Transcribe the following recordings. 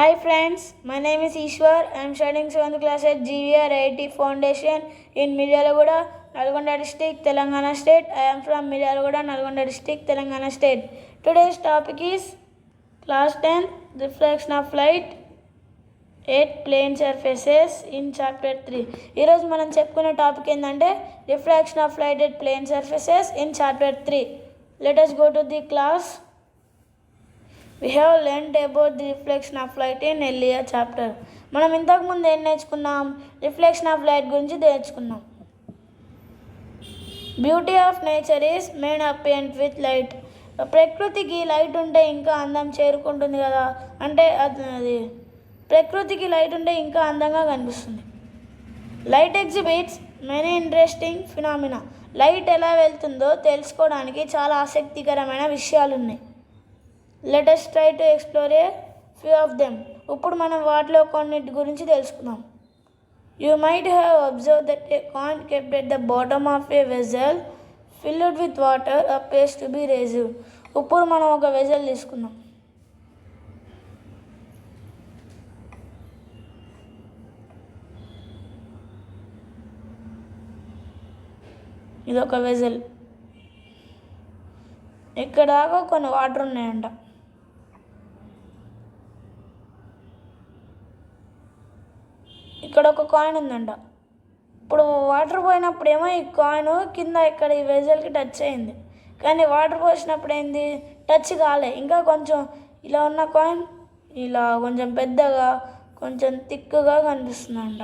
Hi friends, my name is Ishwar. I am studying 7th class at GVR IT Foundation in Miryalaguda, Nalgonda district, Telangana state. I am from Miryalaguda, Nalgonda district, Telangana state. Today's topic is class 10 reflection of light at plane surfaces in chapter 3. ఈరోజు మనం చెప్పుకునే topic ఏంటంటే refraction of light at plane surfaces in chapter 3. Let us go to the class. We have learned about the reflection of light in earlier chapter. మనం ఇంతకుముందు ఏం నేర్చుకున్నాం? Reflection of light గురించి నేర్చుకున్నాం. Beauty of nature is made apparent with light. ప్రకృతికి light ఉంటే ఇంకా అందం చేరుకుంటుంది కదా, అంటే అది ప్రకృతికి లైట్ ఉంటే ఇంకా అందంగా కనిపిస్తుంది. Light exhibits many interesting phenomena. Light ఎలా వెళ్తుందో తెలుసుకోవడానికి చాలా ఆసక్తికరమైన విషయాలు ఉన్నాయి. Let us try to explore a few of them. ఇప్పుడు మనం వాటిలో కొన్నిటి గురించి తెలుసుకుందాం. You might have observed that a coin kept at the bottom of a vessel filled with water appears to be raised. ఇప్పుడు మనం ఒక వెజల్ తీసుకుందాం. ఇది ఒక వెజల్. ఇక్కడ దాకా కొన్ని వాటర్ ఉన్నాయంట. ఇక్కడ ఒక కాయిన్ ఉందంట. ఇప్పుడు వాటర్ పోయినప్పుడు ఏమో ఈ కాయిన్ కింద ఇక్కడ ఈ వెజల్కి టచ్ అయింది, కానీ వాటర్ పోసినప్పుడు ఏంది, టచ్ కాలే. ఇంకా కొంచెం ఇలా ఉన్న కాయిన్ ఇలా కొంచెం పెద్దగా కొంచెం థిక్గా కనిపిస్తుందంట.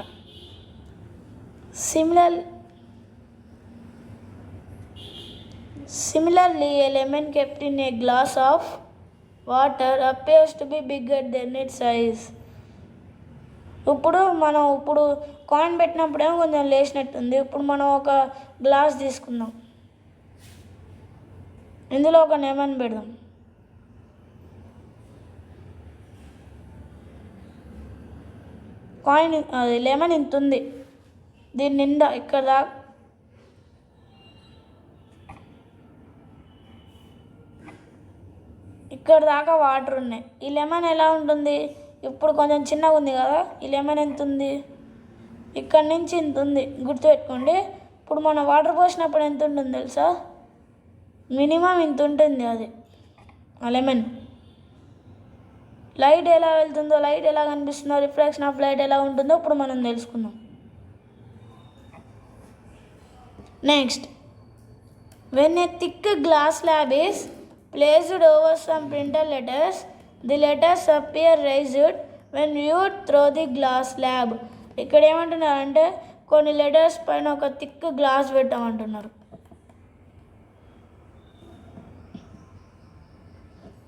Similarly, a lemon kept in a glass of water appears to be bigger than its size. ఇప్పుడు కాయిన్ పెట్టినప్పుడేమో కొంచెం లేచినట్టుంది. ఇప్పుడు మనం ఒక గ్లాస్ తీసుకుందాం, ఇందులో ఒక లెమన్ పెడదాం. కాయిన్ అది లెమన్ ఇంత ఉంది, దీని నిండా ఇక్కడ దాకా వాటర్ ఉన్నాయి. ఈ లెమన్ ఎలా ఉంటుంది? ఇప్పుడు కొంచెం చిన్నగా ఉంది కదా, ఈ లెమన్ ఎంత ఉంది? ఇక్కడ నుంచి ఇంత ఉంది, గుర్తుపెట్టుకోండి. ఇప్పుడు మనం వాటర్ పోసినప్పుడు ఎంత ఉంటుంది తెలుసా? మినిమం ఇంత ఉంటుంది అది ఆ లెమన్. లైట్ ఎలా వెళ్తుందో, లైట్ ఎలా కనిపిస్తుందో, రిఫ్లెక్షన్ ఆఫ్ లైట్ ఎలా ఉంటుందో ఇప్పుడు మనం తెలుసుకుందాం. Next, when a thick glass slab is placed over some printed letters, the letters appear raised when viewed through the glass slab. ఇక్కడ ఏమంటున్నారంటే కొన్ని లెటర్స్ పైన ఒక థిక్ గ్లాస్ పెట్టామంటున్నారు.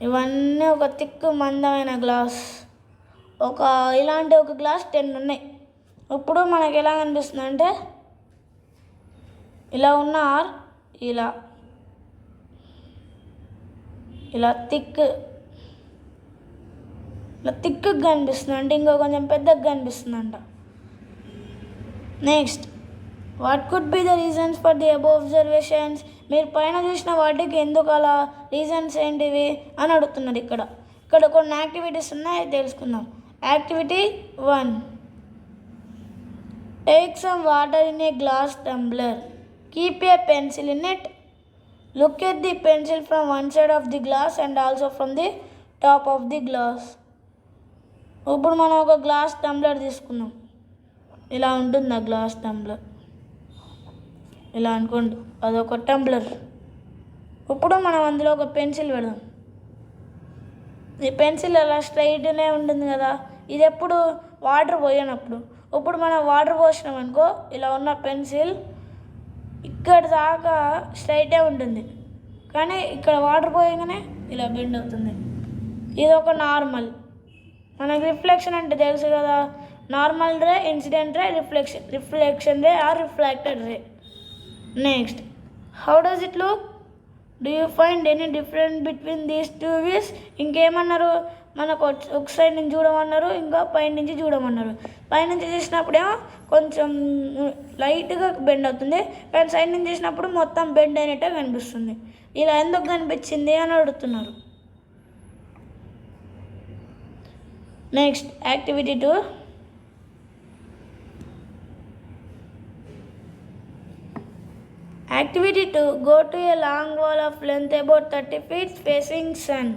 ఇవన్నీ ఒక థిక్ మందమైన గ్లాస్. ఇలాంటి ఒక గ్లాస్ 10 ఉన్నాయి. ఇప్పుడు మనకి ఎలా కనిపిస్తుంది అంటే ఇలా ఉన్న ఆర్ ఇలా థిక్గా కనిపిస్తుంది, అంటే ఇంకా కొంచెం పెద్దగా కనిపిస్తుందంట. Next, what could be the reasons for the above observations? మీరు పైన చూసిన వాటికి ఎందుకు అలా, రీజన్స్ ఏంటివి అని అడుగుతున్నారు. ఇక్కడ కొన్ని యాక్టివిటీస్ ఉన్నాయి, తెలుసుకుందాం. Activity 1, take some water in a glass tumbler, keep a pencil in it, look at the pencil from one side of the glass and also from the top of the glass. ఇప్పుడు మనం ఒక glass tumbler తీసుకుందాం. ఇలా ఉంటుంది ఆ glass tumbler, ఇలా అనుకోండి, అదొక టంబ్లర్. ఇప్పుడు మనం అందులో ఒక పెన్సిల్ పెడదాం. ఈ పెన్సిల్ అలా స్ట్రైట్గానే ఉంటుంది కదా, ఇది ఎప్పుడు వాటర్ పోయినప్పుడు. ఇప్పుడు మనం వాటర్ పోసినాం అనుకో, ఇలా ఉన్న పెన్సిల్ ఇక్కడ దాకా స్ట్రైటే ఉంటుంది, కానీ ఇక్కడ వాటర్ పోయగానే ఇలా బెండ్ అవుతుంది. ఇది ఒక నార్మల్. మనకు రిఫ్లెక్షన్ అంటే తెలుసు కదా, normal ray, incident ray, reflection ray or refracted ray. Next, how does it look? Do you find any difference between these two views? ఇంకేమన్నారు? మనకు ఒక సైడ్ నుంచి చూడమన్నారు, ఇంకా పైనుంచి చూడమన్నారు. పైనుంచి చూసినప్పుడేమో కొంచెం లైట్గా బెండ్ అవుతుంది, కానీ సైడ్ నుంచి చూసినప్పుడు మొత్తం బెండ్ అయినట్టే కనిపిస్తుంది. ఇలా ఎందుకు కనిపించింది అని అడుగుతున్నారు. Next, activity 2. Activity 2. Go to a long wall of length about 30 feet facing sun.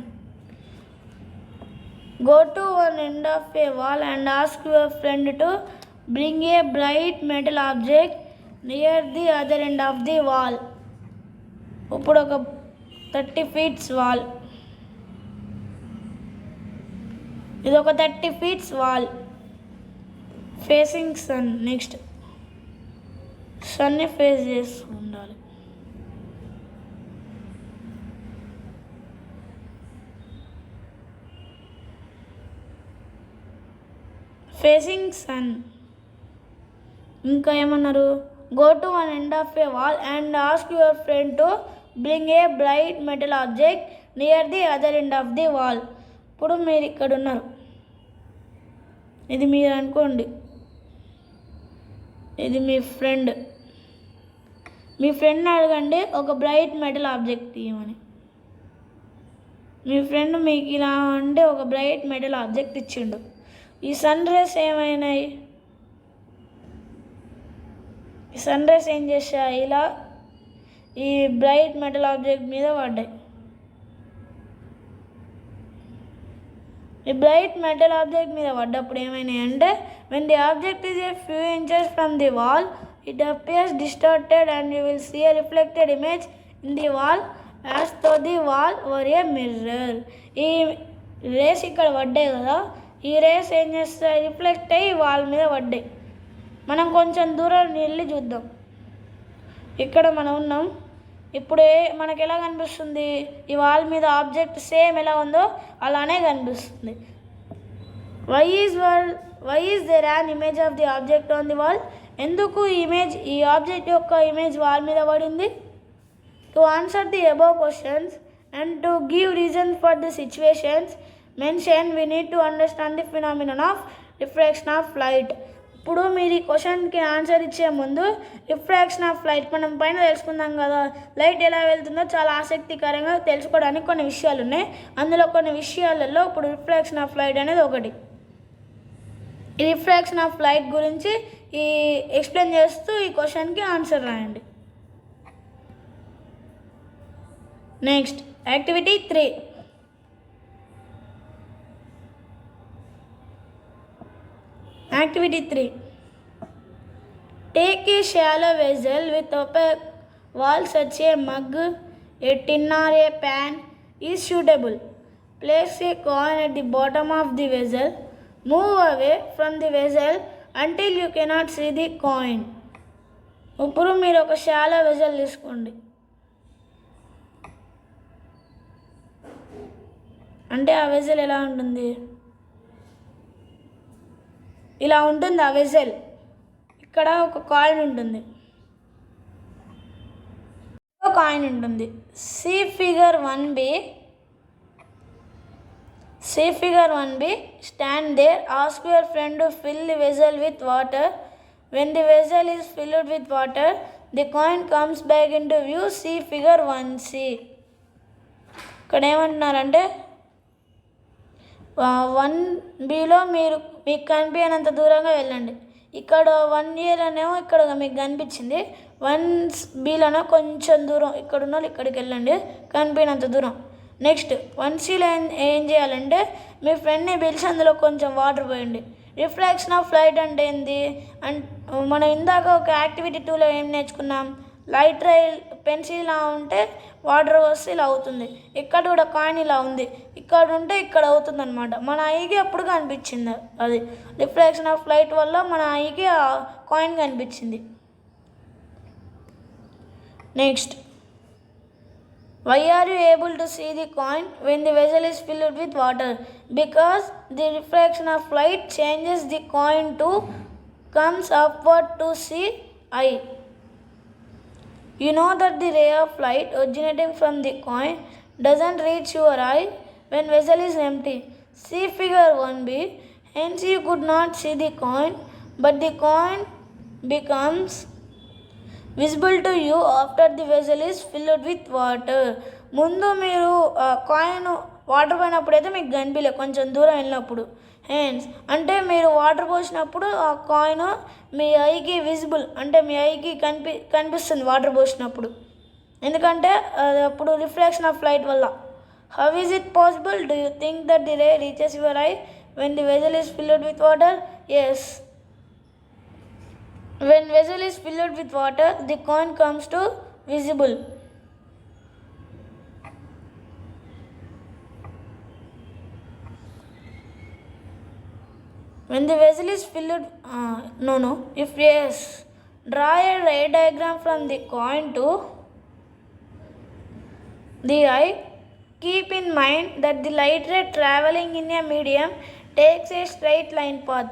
Go to one end of a wall and ask your friend to bring a bright metal object near the other end of the wall. ఇప్పుడు ఒక 30 feet wall, ఇది ఒక 30 feet wall facing sun. Next సన్ని face చేస్తూ ఉండాలి. Facing sun. ఇంకా ఏమన్నారు? Go to one end of a wall and ask your friend to bring a bright metal object near the other end of the wall. ఇప్పుడు మీరు ఇక్కడ ఉన్నారు, ఇది మీరు అనుకోండి, ఇది మీ ఫ్రెండ్. మీ ఫ్రెండ్ని అడగండి ఒక బ్రైట్ మెటల్ ఆబ్జెక్ట్ ఇవ్వమని. మీ ఫ్రెండ్ మీకు ఇలా అంటే ఒక బ్రైట్ మెటల్ ఆబ్జెక్ట్ ఇచ్చిండు. ఈ సన్ రేస్ ఏమైనాయి? ఈ సన్ రేస్ ఏం చేశాయి? ఇలా ఈ బ్రైట్ మెటల్ ఆబ్జెక్ట్ మీద పడ్డాయి. ఈ బ్రైట్ మెటల్ ఆబ్జెక్ట్ మీద పడ్డప్పుడు ఏమైనాయి అంటే, when the object is a few inches from the wall, it appears distorted and you will see a reflected image in the wall as though the wall were a mirror. ఈ race ఇక్కడ పడ్డాయి కదా, ఈ race ఏం చేస్తాయి? Reflect అయ్యి wall మీద పడ్డాయి. మనం కొంచెం దూరం వెళ్ళి చూద్దాం. ఇక్కడ మనం ఉన్నాం. ఇప్పుడు మనకు ఎలా కనిపిస్తుంది? ఈ వాల్ మీద ఆబ్జెక్ట్ సేమ్ ఎలా ఉందో అలానే కనిపిస్తుంది. Why is there an image of the object on the wall? ఎందుకు ఈ ఆబ్జెక్ట్ యొక్క ఇమేజ్ వాల్ మీద పడింది? To answer the above questions and to give reason for the situations mention we need to understand the phenomenon of refraction of light. ఇప్పుడు మీరు ఈ క్వశ్చన్కి answer ఇచ్చే ముందు రిఫ్రాక్షన్ ఆఫ్ లైట్ మనం పైన తెలుసుకుందాం కదా, లైట్ ఎలా వెళ్తుందో చాలా ఆసక్తికరంగా తెలుసుకోవడానికి కొన్ని విషయాలు ఉన్నాయి. అందులో కొన్ని విషయాలలో ఇప్పుడు రిఫ్రాక్షన్ ఆఫ్ లైట్ అనేది ఒకటి. ఈ రిఫ్రాక్షన్ ఆఫ్ లైట్ గురించి ఎక్స్ప్లెయిన్ చేస్తూ ఈ క్వశ్చన్కి ఆన్సర్ రాయండి. Next, activity 3. Activity 3. Take a shallow vessel with opaque wall such a mug, a tin or a pan is suitable. Place a coin at the bottom of the vessel. Move away from the vessel until you cannot see the coin. ఇప్పుడు మీరు ఒక shallow vessel తీసుకోండి. అంటే ఆ vessel ఎలా ఉంటుంది? ఇలా ఉంటుంది ఆ వెజల్. ఇక్కడ ఒక కాయిన్ ఉంటుంది, see figure 1b. Stand there, ask your friend to fill the vessel with water. When the vessel is filled with water, the coin comes back in to view. See figure 1c. ఇక్కడ ఏమంటున్నారంటే 1bలో మీరు మీకు కనిపించినంత దూరంగా వెళ్ళండి. ఇక్కడ 1a అనేమో ఇక్కడ మీకు కనిపించింది, 1bలోనో కొంచెం దూరం ఇక్కడ ఉన్న ఇక్కడికి వెళ్ళండి కనిపించినంత దూరం. నెక్స్ట్ 1cలో ఏం చేయాలంటే మీ ఫ్రెండ్ని పిలిచి అందులో కొంచెం వాటర్ పోయండి. రిఫ్రాక్షన్ ఆఫ్ లైట్ అంటే ఏంది? మనం ఇందాక ఒక యాక్టివిటీ 2లో ఏం నేర్చుకున్నాం? లైట్ రైల్ పెన్సిల్ ఇలా ఉంటే వాటర్ వస్తే ఇలా అవుతుంది. ఇక్కడ కూడా కాయిన్ ఇలా ఉంది, ఇక్కడ ఉంటే ఇక్కడ అవుతుంది అనమాట. మన ఐకి అప్పుడు కనిపించింది అది. రిఫ్రాక్షన్ ఆఫ్ లైట్ వల్ల మన ఐకి ఆ కాయిన్ కనిపించింది. Next, why are you able to see the coin when the vessel is filled with water? Because the refraction of light changes the coin to comes upward to see eye. You know that the ray of light originating from the coin doesn't reach your eye when vessel is empty. See figure 1b. Hence you could not see the coin, but the coin becomes visible to you after the vessel is filled with water. ముందు మీరు coin water పోయినప్పుడు అయితే మీకు కనిపించలే కొంచెం దూరం వెళ్ళినప్పుడు. Hence అంటే మీరు వాటర్ పోసినప్పుడు ఆ కాయిన్ మీ ఐకి విజిబుల్, అంటే మీ ఐకి కనిపిస్తుంది వాటర్ పోసినప్పుడు, ఎందుకంటే అది అప్పుడు రిఫ్లెక్షన్ ఆఫ్ లైట్ వల్ల. How is it possible? Do you think that the ray reaches your I when the vessel is filled with water? Yes. When vessel is filled with water, the coin comes to visible. When the vessel is filled, if yes, draw a ray diagram from the coin to the eye. Keep in mind that the light ray traveling in a medium takes a straight line path.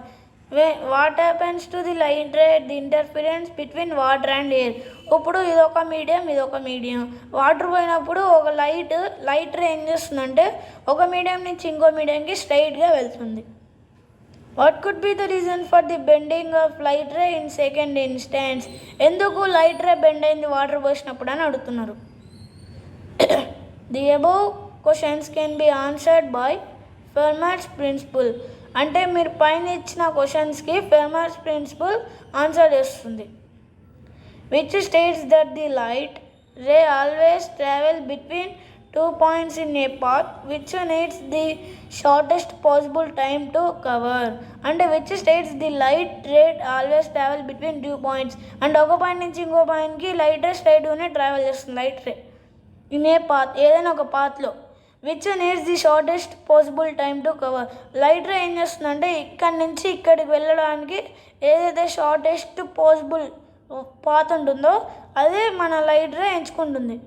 What happens to the light ray at the interference between water and air? ఇప్పుడు ఇదొక medium water పోయినప్పుడు ఒక light ray ఏం చేస్తుందంటే ఒక medium నుంచి ఇంకో మీడియంకి స్ట్రైట్గా వెళ్తుంది. What could be the reason for the bending of light ray in second instance? ఎందుకు లైట్ రే బెండ్ అయింది వాటర్ పోసినప్పుడు అని అడుగుతున్నారు. The above questions can be answered by Fermat's principle. అంటే మీరు పైన ఇచ్చిన క్వశ్చన్స్కి ఫెర్మాట్స్ ప్రిన్సిపల్ ఆన్సర్ చేస్తుంది. Which states that the light ray always travel between 2 points in a path which needs the shortest possible time to cover. అంటే which states the light ray always travel between 2 points. అంటే ఒక point నుంచి ఇంకో పాయింట్కి light ray స్ట్రైట్గానే travel చేస్తుంది light ray in a path, ఏదైనా ఒక పాత్లో. Which needs the shortest possible time to cover. Light ray ఏం చేస్తుందంటే ఇక్కడి నుంచి ఇక్కడికి వెళ్ళడానికి ఏదైతే షార్టెస్ట్ పాసిబుల్ పాత్ ఉంటుందో అదే మన లైట్ రే ఎంచుకుంటుంది.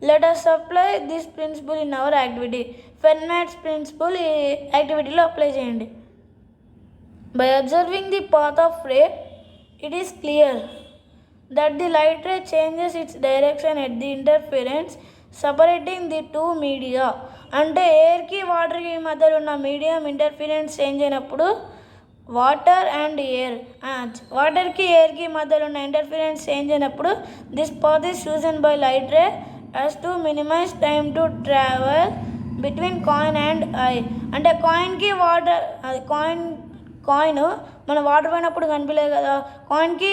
Let us apply this principle in our activity. Fermat's principle ఈ యాక్టివిటీలో అప్లై చేయండి. By observing the path of ray it is clear that the light ray changes its direction at the interference separating the two media. అంటే ఎయిర్కి వాటర్కి మధ్యలో ఉన్న medium interference change అయినప్పుడు వాటర్కి ఎయిర్కి మధ్యలో ఉన్న ఇంటర్ఫిరెన్స్ చేంజ్ అయినప్పుడు this path is chosen by light ray as to minimise time to travel between coin and eye. అంటే కాయిన్కి వాటర్ కాయిన్ మన వాటర్ పోయినప్పుడు కనిపించలేదు కదా, కాయిన్కి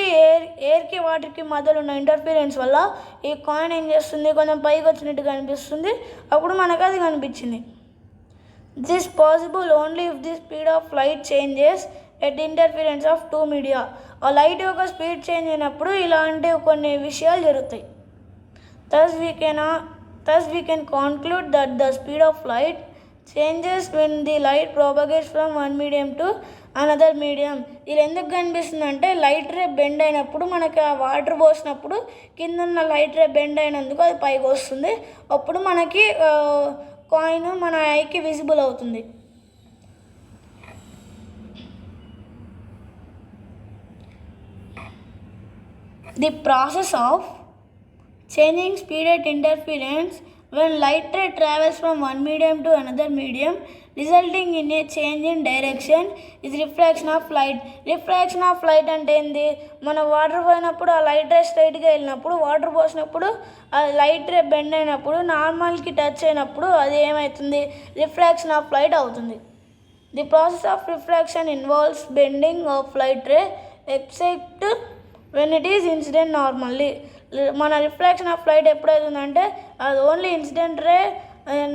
ఎయిర్కి వాటర్కి మధ్యలో ఉన్న ఇంటర్ఫీరెన్స్ వల్ల ఈ కాయిన్ ఏం చేస్తుంది కొంచెం పైకి వచ్చినట్టు కనిపిస్తుంది, అప్పుడు మనకు అది కనిపించింది. This possible only if the speed of light changes at interference of 2 media. ఆ లైట్ యొక్క స్పీడ్ చేంజ్ అయినప్పుడు ఇలాంటి కొన్ని విషయాలు జరుగుతాయి. Thus we can conclude that the speed of light changes when the light propagates from one medium to another medium. ఇది ఎందుకు కనిపిస్తుంది అంటే లైట్ రే బెండ్ అయినప్పుడు మనకి ఆ వాటర్ పోసినప్పుడు కింద ఉన్న లైట్ రే బెండ్ అయినందుకు అది పైకి వస్తుంది, అప్పుడు మనకి కాయిన్ మన ఐకి విజిబుల్ అవుతుంది. The process of changing speed at interference when light ray travels from one medium to another medium resulting in a change in direction is refraction of light. Refraction of light అంటే ఏంది? మన water పోయినప్పుడు ఆ light ray స్ట్రైట్గా వెళ్ళినప్పుడు water పోసినప్పుడు ఆ light ray bend అయినప్పుడు నార్మల్కి టచ్ అయినప్పుడు అది ఏమవుతుంది? రిఫ్రాక్షన్ ఆఫ్ లైట్ అవుతుంది. The process of refraction involves bending of light ray except when it is incident normally. మన రిఫ్రాక్షన్ ఆఫ్ లైట్ ఎప్పుడవుతుందంటే అది ఓన్లీ ఇన్సిడెంట్ రే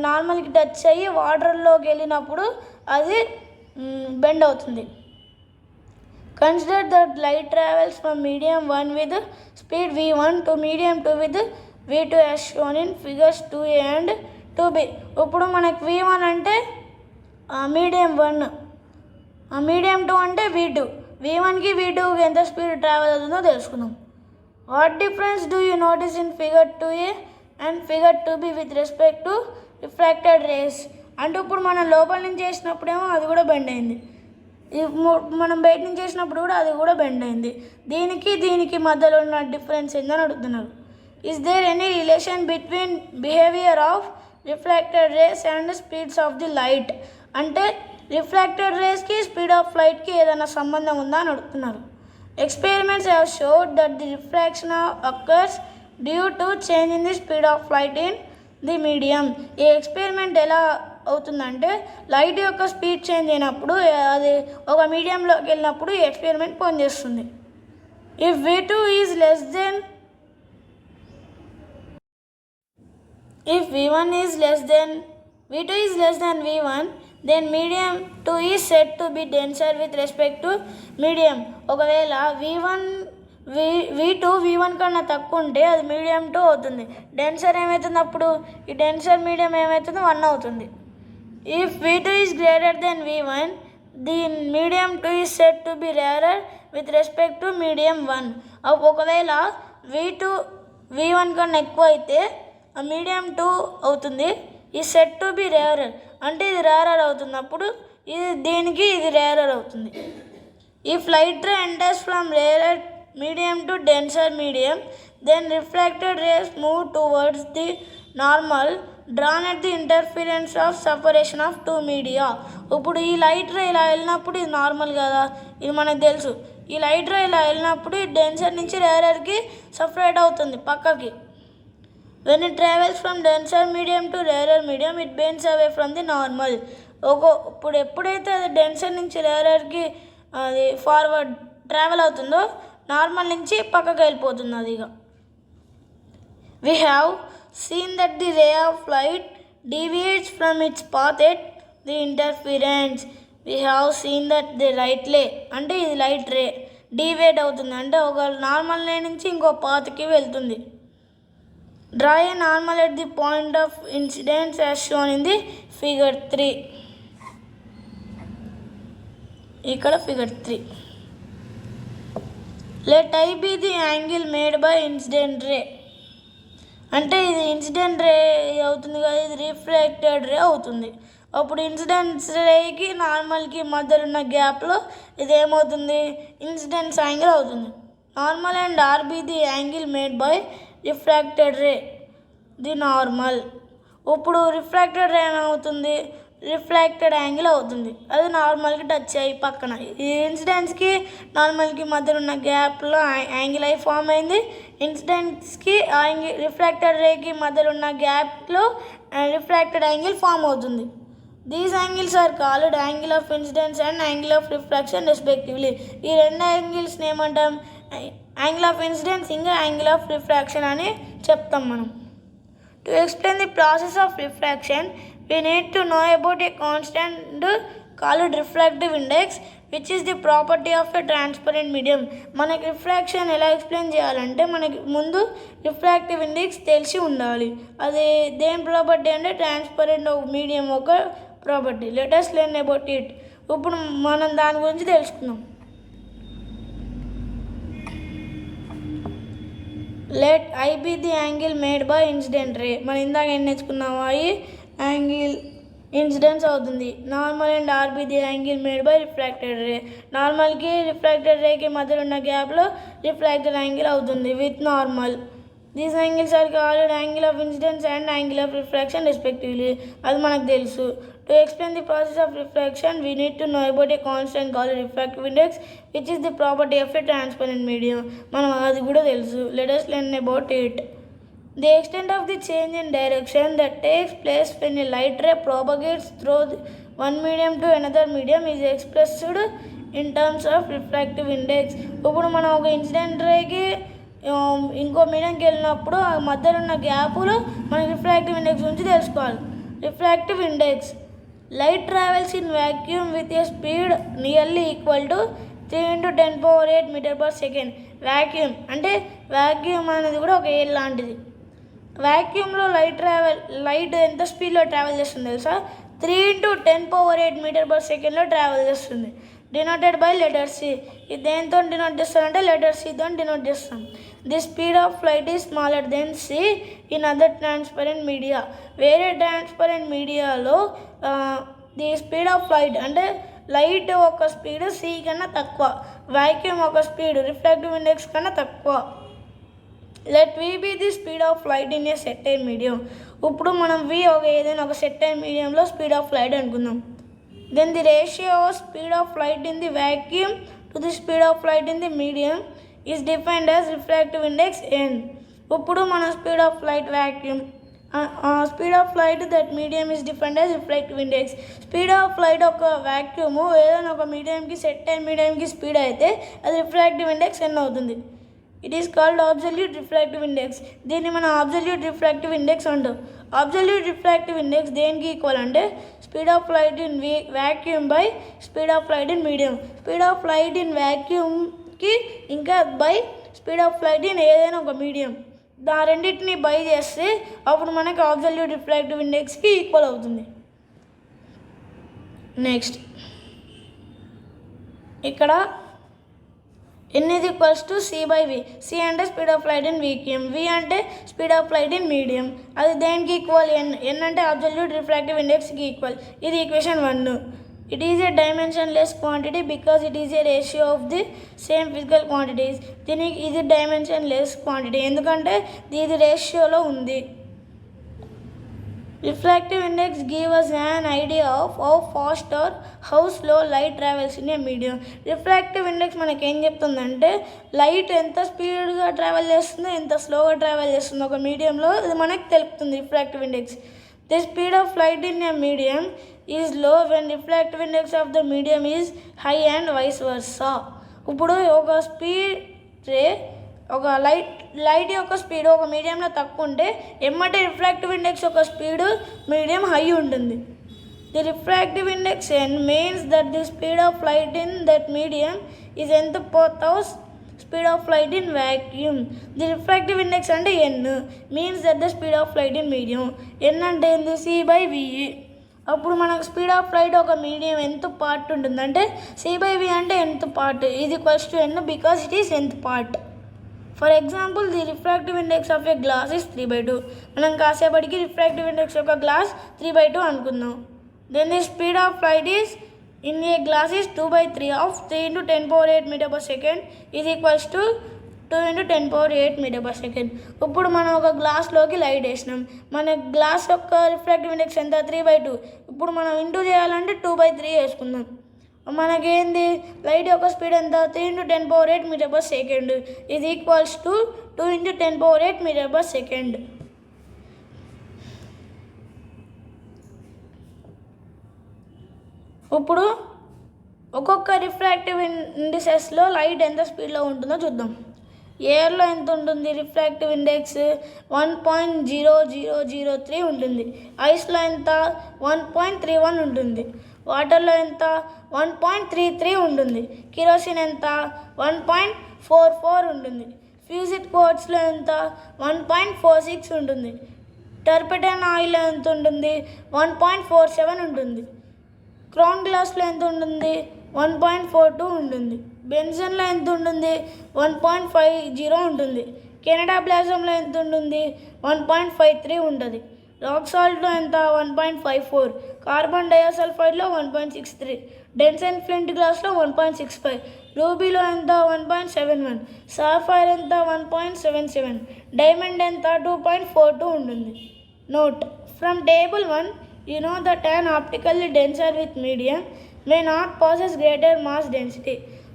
నార్మల్కి టచ్ అయ్యి వాటర్లోకి వెళ్ళినప్పుడు అది బెండ్ అవుతుంది. Consider that light travels from medium 1 with speed v1 to medium 2 with v2 as shown in figures 2a and 2b. ఇప్పుడు మనకు v1 అంటే మీడియం 1, మీడియం 2 అంటే v2. v1కి v2కి ఎంత స్పీడ్ ట్రావెల్ అవుతుందో తెలుసుకుందాం. What difference do you notice in figure 2a and figure 2b with respect to refracted rays? అంటే ఇప్పుడు మనం లోపల నుంచి చేసినప్పుడేమో అది కూడా బెండ్ అయింది, మనం బయట నుంచి చేసినప్పుడు కూడా అది కూడా బెండ్ అయింది. దీనికి మధ్యలో ఉన్న డిఫరెన్స్ ఏందని అడుగుతున్నారు. Is there any relation between behaviour of refracted rays and speeds of the light? అంటే రిఫ్రాక్టెడ్ రేస్కి స్పీడ్ ఆఫ్ లైట్కి ఏదైనా సంబంధం ఉందా అని అడుగుతున్నారు. Experiments have showed that the refraction occurs due to change in the speed of light in the medium. ఈ experiment ఎలా అవుతుందంటే లైట్ యొక్క స్పీడ్ చేంజ్ అయినప్పుడు అది ఒక మీడియంలోకి వెళ్ళినప్పుడు ఈ ఎక్స్పెరిమెంట్ పనిచేస్తుంది. If v2 is less then if v1 is less than v2 is less than v1, then medium 2 is said to be denser with respect to medium. ఒకవేళ v2 v1 కన్నా తక్కువ ఉంటే అది మీడియం 2 అవుతుంది. డెన్సర్ ఏమవుతుంది అప్పుడు? ఈ డెన్సర్ మీడియం ఏమవుతుంది? 1 అవుతుంది. If v2 is greater than v1, the medium 2 is said to be rarer with respect to medium 1. ఒకవేళ v2 v1 కన్నా ఎక్కువ అయితే మీడియం 2 అవుతుంది. ఈ సెట్ టు బి రేరర్ అంటే ఇది రేరర్ అవుతుంది. అప్పుడు దీనికి ఇది రేరర్ అవుతుంది. If light ray enters from rarer medium to denser medium, then refracted rays move towards the normal drawn at the interference of separation of two media. ఇప్పుడు ఈ light ray ఇలా వెళ్ళినప్పుడు ఇది నార్మల్ కదా, ఇది మనకు తెలుసు. ఈ లైట్ రే ఇలా వెళ్ళినప్పుడు ఈ డెన్సర్ నుంచి రేరర్కి సపరేట్ అవుతుంది పక్కకి. When it travels from denser medium to rarer medium, it bends away from the normal. ఇప్పుడు ఎప్పుడైతే అది డెన్సర్ నుంచి రేరర్కి అది ఫార్వర్డ్ ట్రావెల్ అవుతుందో నార్మల్ నుంచి పక్కకి వెళ్ళిపోతుంది అది. ఇక we have seen that the ray of light deviates from its path at the interference. we have seen that the light ray అంటే ఇది లైట్ రే డీవియేట్ అవుతుంది అంటే ఒక నార్మల్ రే నుంచి ఇంకో పాత్కి వెళ్తుంది. Draw a normal at the point of incidence as shown in the figure 3. ఇక్కడ figure 3. Let I be the angle made by incident ray. అంటే ఇది ఇన్సిడెంట్ రే అవుతుంది కదా, ఇది రిఫ్రాక్టెడ్ రే అవుతుంది. అప్పుడు ఇన్సిడెంట్ రేకి నార్మల్కి మధ్యలో ఉన్న గ్యాప్లో ఇది ఏమవుతుంది? ఇన్సిడెన్స్ యాంగిల్ అవుతుంది. Normal and R be the angle made by refracted ray the normal. ఇప్పుడు రిఫ్రాక్టెడ్ రే ఏమవుతుంది? రిఫ్రాక్టెడ్ యాంగిల్ అవుతుంది. అది నార్మల్కి టచ్ అయ్యి పక్కన ఈ ఇన్సిడెంట్స్కి నార్మల్కి మధ్యలో ఉన్న గ్యాప్లో యాంగిల్ అయి ఫామ్ అయింది. ఇన్సిడెంట్స్కి రిఫ్రాక్టెడ్ రేకి మధ్యలో ఉన్న గ్యాప్లో రిఫ్రాక్టెడ్ యాంగిల్ ఫామ్ అవుతుంది. These angles are called angle of incidence and angle of refraction respectively. ఈ రెండు యాంగిల్స్ని ఏమంటాం? యాంగిల్ ఆఫ్ ఇన్సిడెన్స్ ఇంకా యాంగిల్ ఆఫ్ రిఫ్రాక్షన్ అని చెప్తాం మనం. To explain the process of refraction we need to know about a constant called refractive index, which is the property of a transparent medium. మనకి refraction ఎలా explain చేయాలంటే మనకి ముందు refractive index తెలిసి ఉండాలి. అది దేని ప్రాపర్టీ అంటే ట్రాన్స్పరెంట్ మీడియం ఒక property. Let us learn about it. ఇప్పుడు మనం దాని గురించి తెలుసుకుందాం. Let i be the angle made by incident ray. మనం ఇందాక ఏం నేర్చుకున్నాము? అవి యాంగిల్ ఇన్సిడెన్స్ అవుతుంది. Normal and r be the angle made by refracted ray. నార్మల్కి రిఫ్రాక్టెడ్ రేకి మధ్యలో ఉన్న గ్యాప్లో రిఫ్రాక్టెడ్ యాంగిల్ అవుతుంది with normal. These angles are called angle of incidence and angle of refraction respectively. అది మనకు తెలుసు. To explain the process of refraction we need to know about a constant called refractive index, which is the property of A transparent medium. మనం అది కూడా తెలుసు. Let us learn about it. The extent of the change in direction that takes place when a light ray propagates through one medium to another medium is expressed in terms of refractive index. ఇప్పుడు మనం ఒక incident రేకి ఇంకో మీడియంకి వెళ్ళినప్పుడు ఆ మధ్యలో ఉన్న గ్యాప్లో మనం రిఫ్రాక్టివ్ ఇండెక్స్ గురించి తెలుసుకోవాలి. Refractive index light travels in vacuum with a speed nearly equal to 3 × 10⁸ metre per second. Vacuum అంటే వ్యాక్యూమ్ అనేది కూడా ఒక ఎయిర్ లాంటిది. వ్యాక్యూమ్లో లైట్ ఎంత స్పీడ్లో ట్రావెల్ చేస్తుంది తెలుసా? 3 × 10⁸ మీటర్/సెకండ్లో ట్రావెల్ చేస్తుంది. Denoted by letter c. ఇది దేంతో డినోట్ చేస్తారంటే లెటర్ సితో డినోట్ చేస్తాం. The speed of light is smaller than c in other transparent media. వేరే ట్రాన్స్పరెంట్ మీడియాలో ది స్పీడ్ ఆఫ్ లైట్ అంటే లైట్ ఒక స్పీడ్ సి కన్నా తక్కువ, వ్యాక్యూమ్ ఒక స్పీడ్ రిఫ్రాక్టివ్ ఇండెక్స్ కన్నా తక్కువ. Let v be the speed of light in a certain medium. ఇప్పుడు మనం వి ఏదైనా ఒక సెర్టైన్ మీడియంలో స్పీడ్ ఆఫ్ లైట్ అనుకుందాం. Then the ratio speed of light in the vacuum to the speed of light in the medium is defined as refractive index n. ఇప్పుడు మనం speed of light vacuum speed of light that medium is defined as refractive index. Speed of light ఒక vacuum ఏదైనా ఒక మీడియంకి set అయిన మీడియంకి speed అయితే అది refractive index n అవుతుంది. It is called absolute refractive index. దీన్ని మనం అబ్సల్యూట్ రిఫ్రాక్టివ్ ఇండెక్స్ అంటాం. అబ్సల్యూట్ రిఫ్రాక్టివ్ ఇండెక్స్ దేనికి ఈక్వల్ అంటే speed of light in vacuum by speed of light in medium. Speed of light in వ్యాక్యూమ్కి ఇంకా by speed of light in ఏదైనా ఒక medium, ఆ రెండింటిని బై చేస్తే అప్పుడు మనకి అబ్సల్యూట్ రిఫ్రాక్టివ్ ఇండెక్స్కి ఈక్వల్ అవుతుంది. నెక్స్ట్ ఇక్కడ n is equals to c by v. c అంటే speed of light in vacuum, v అంటే speed of light in medium. అది దేనికి ఈక్వల్ n అంటే అబ్సల్యూట్ రిఫ్రాక్టివ్ ఇండెక్స్కి ఈక్వల్. ఇది equation 1. It is a dimensionless quantity because it is a ratio of the same physical quantities. దీనికి ఇది dimensionless quantity ఎందుకంటే ఇది రేషియోలో ఉంది. Refractive index gives us an idea of how fast or how slow light travels in a medium. Refractive index మనకి ఏం చెప్తుందంటే light ఎంత స్పీడ్గా ట్రావెల్ చేస్తుందో ఎంత స్లోగా ట్రావెల్ చేస్తుందో ఒక మీడియంలో ఇది మనకి తెలుపుతుంది. Refractive index the speed of light in a medium is low when refractive index of the medium is high and vice versa. ఇప్పుడు ఒక స్పీడ్ ఒక లైట్ యొక్క స్పీడ్ ఒక మీడియంలో తక్కువ ఉంటే ఎమ్మటే రిఫ్రాక్టివ్ ఇండెక్స్ యొక్క స్పీడ్ మీడియం హై ఉంటుంది. The refractive index n means that the speed of light in that medium is ఎంత పోతావు speed of light in vacuum. The refractive index అంటే n means that the speed of light in medium. n అంటే ఏంది c by v. అప్పుడు మనకు speed of light ఒక medium ఎంత part ఉంటుందంటే c by v అంటే ఎంత పార్ట్ ఇది equals to n because it is ఎంత part. For example the refractive index of a glass is 3/2. మనం కాసేపటికి రిఫ్రాక్టివ్ ఇండెక్స్ యొక్క గ్లాస్ 3/2 అనుకుందాం. Then the speed of light is in a glass is 2/3 of 3 × 10⁸ metre per second is equals to 2 × 10⁸ metre per second. ఇప్పుడు మనం ఒక గ్లాస్లోకి light వేసినాం, మన గ్లాస్ యొక్క రిఫ్రాక్టివ్ ఇండెక్స్ ఎంత 3/2. ఇప్పుడు మనం ఇంటూ చేయాలంటే 2/3 వేసుకుందాం. మనకేంది లైట్ యొక్క స్పీడ్ ఎంత 3 × 10⁸ మీటర్/సెకండ్ ఇది ఈక్వల్స్ టు 2 × 10⁸ మీటర్/సెకండ్. ఇప్పుడు ఒక్కొక్క రిఫ్రాక్టివ్ ఇండిసెస్లో లైట్ ఎంత స్పీడ్లో ఉంటుందో చూద్దాం. ఎయిర్లో ఎంత ఉంటుంది రిఫ్రాక్టివ్ ఇండెక్స్ 1.0003 ఉంటుంది. ఐస్లో ఎంత 1.31 ఉంటుంది. వాటర్లో ఎంత 1.33 ఉంటుంది. కిరోసిన్ ఎంత 1.44 ఉంటుంది. ఫ్యూజిడ్ క్వార్ట్స్లో ఎంత 1.46 ఉంటుంది. టర్పెటైన్ ఆయిల్ ఎంత ఉంటుంది 1.47 ఉంటుంది. క్రౌన్ గ్లాస్లో ఎంత ఉంటుంది 1.42 ఉంటుంది. బెన్జన్లో ఎంత ఉంటుంది 1.50 ఉంటుంది. కెనడా బ్లాజంలో ఎంత ఉంటుంది 1.53 ఉంటుంది. రాక్ సాల్ట్లో ఎంత 1.54. కార్బన్ డయాసల్ఫైడ్లో 1.63. డెన్సన్ ఫ్లింట్ గ్లాస్లో 1.65. రూబీలో ఎంత 1.71. సాఫైర్ ఎంత 1.77. డైమండ్ ఎంత 2.42 ఉంటుంది. Note from table 1 you know that an optically denser with medium may not possess greater mass density.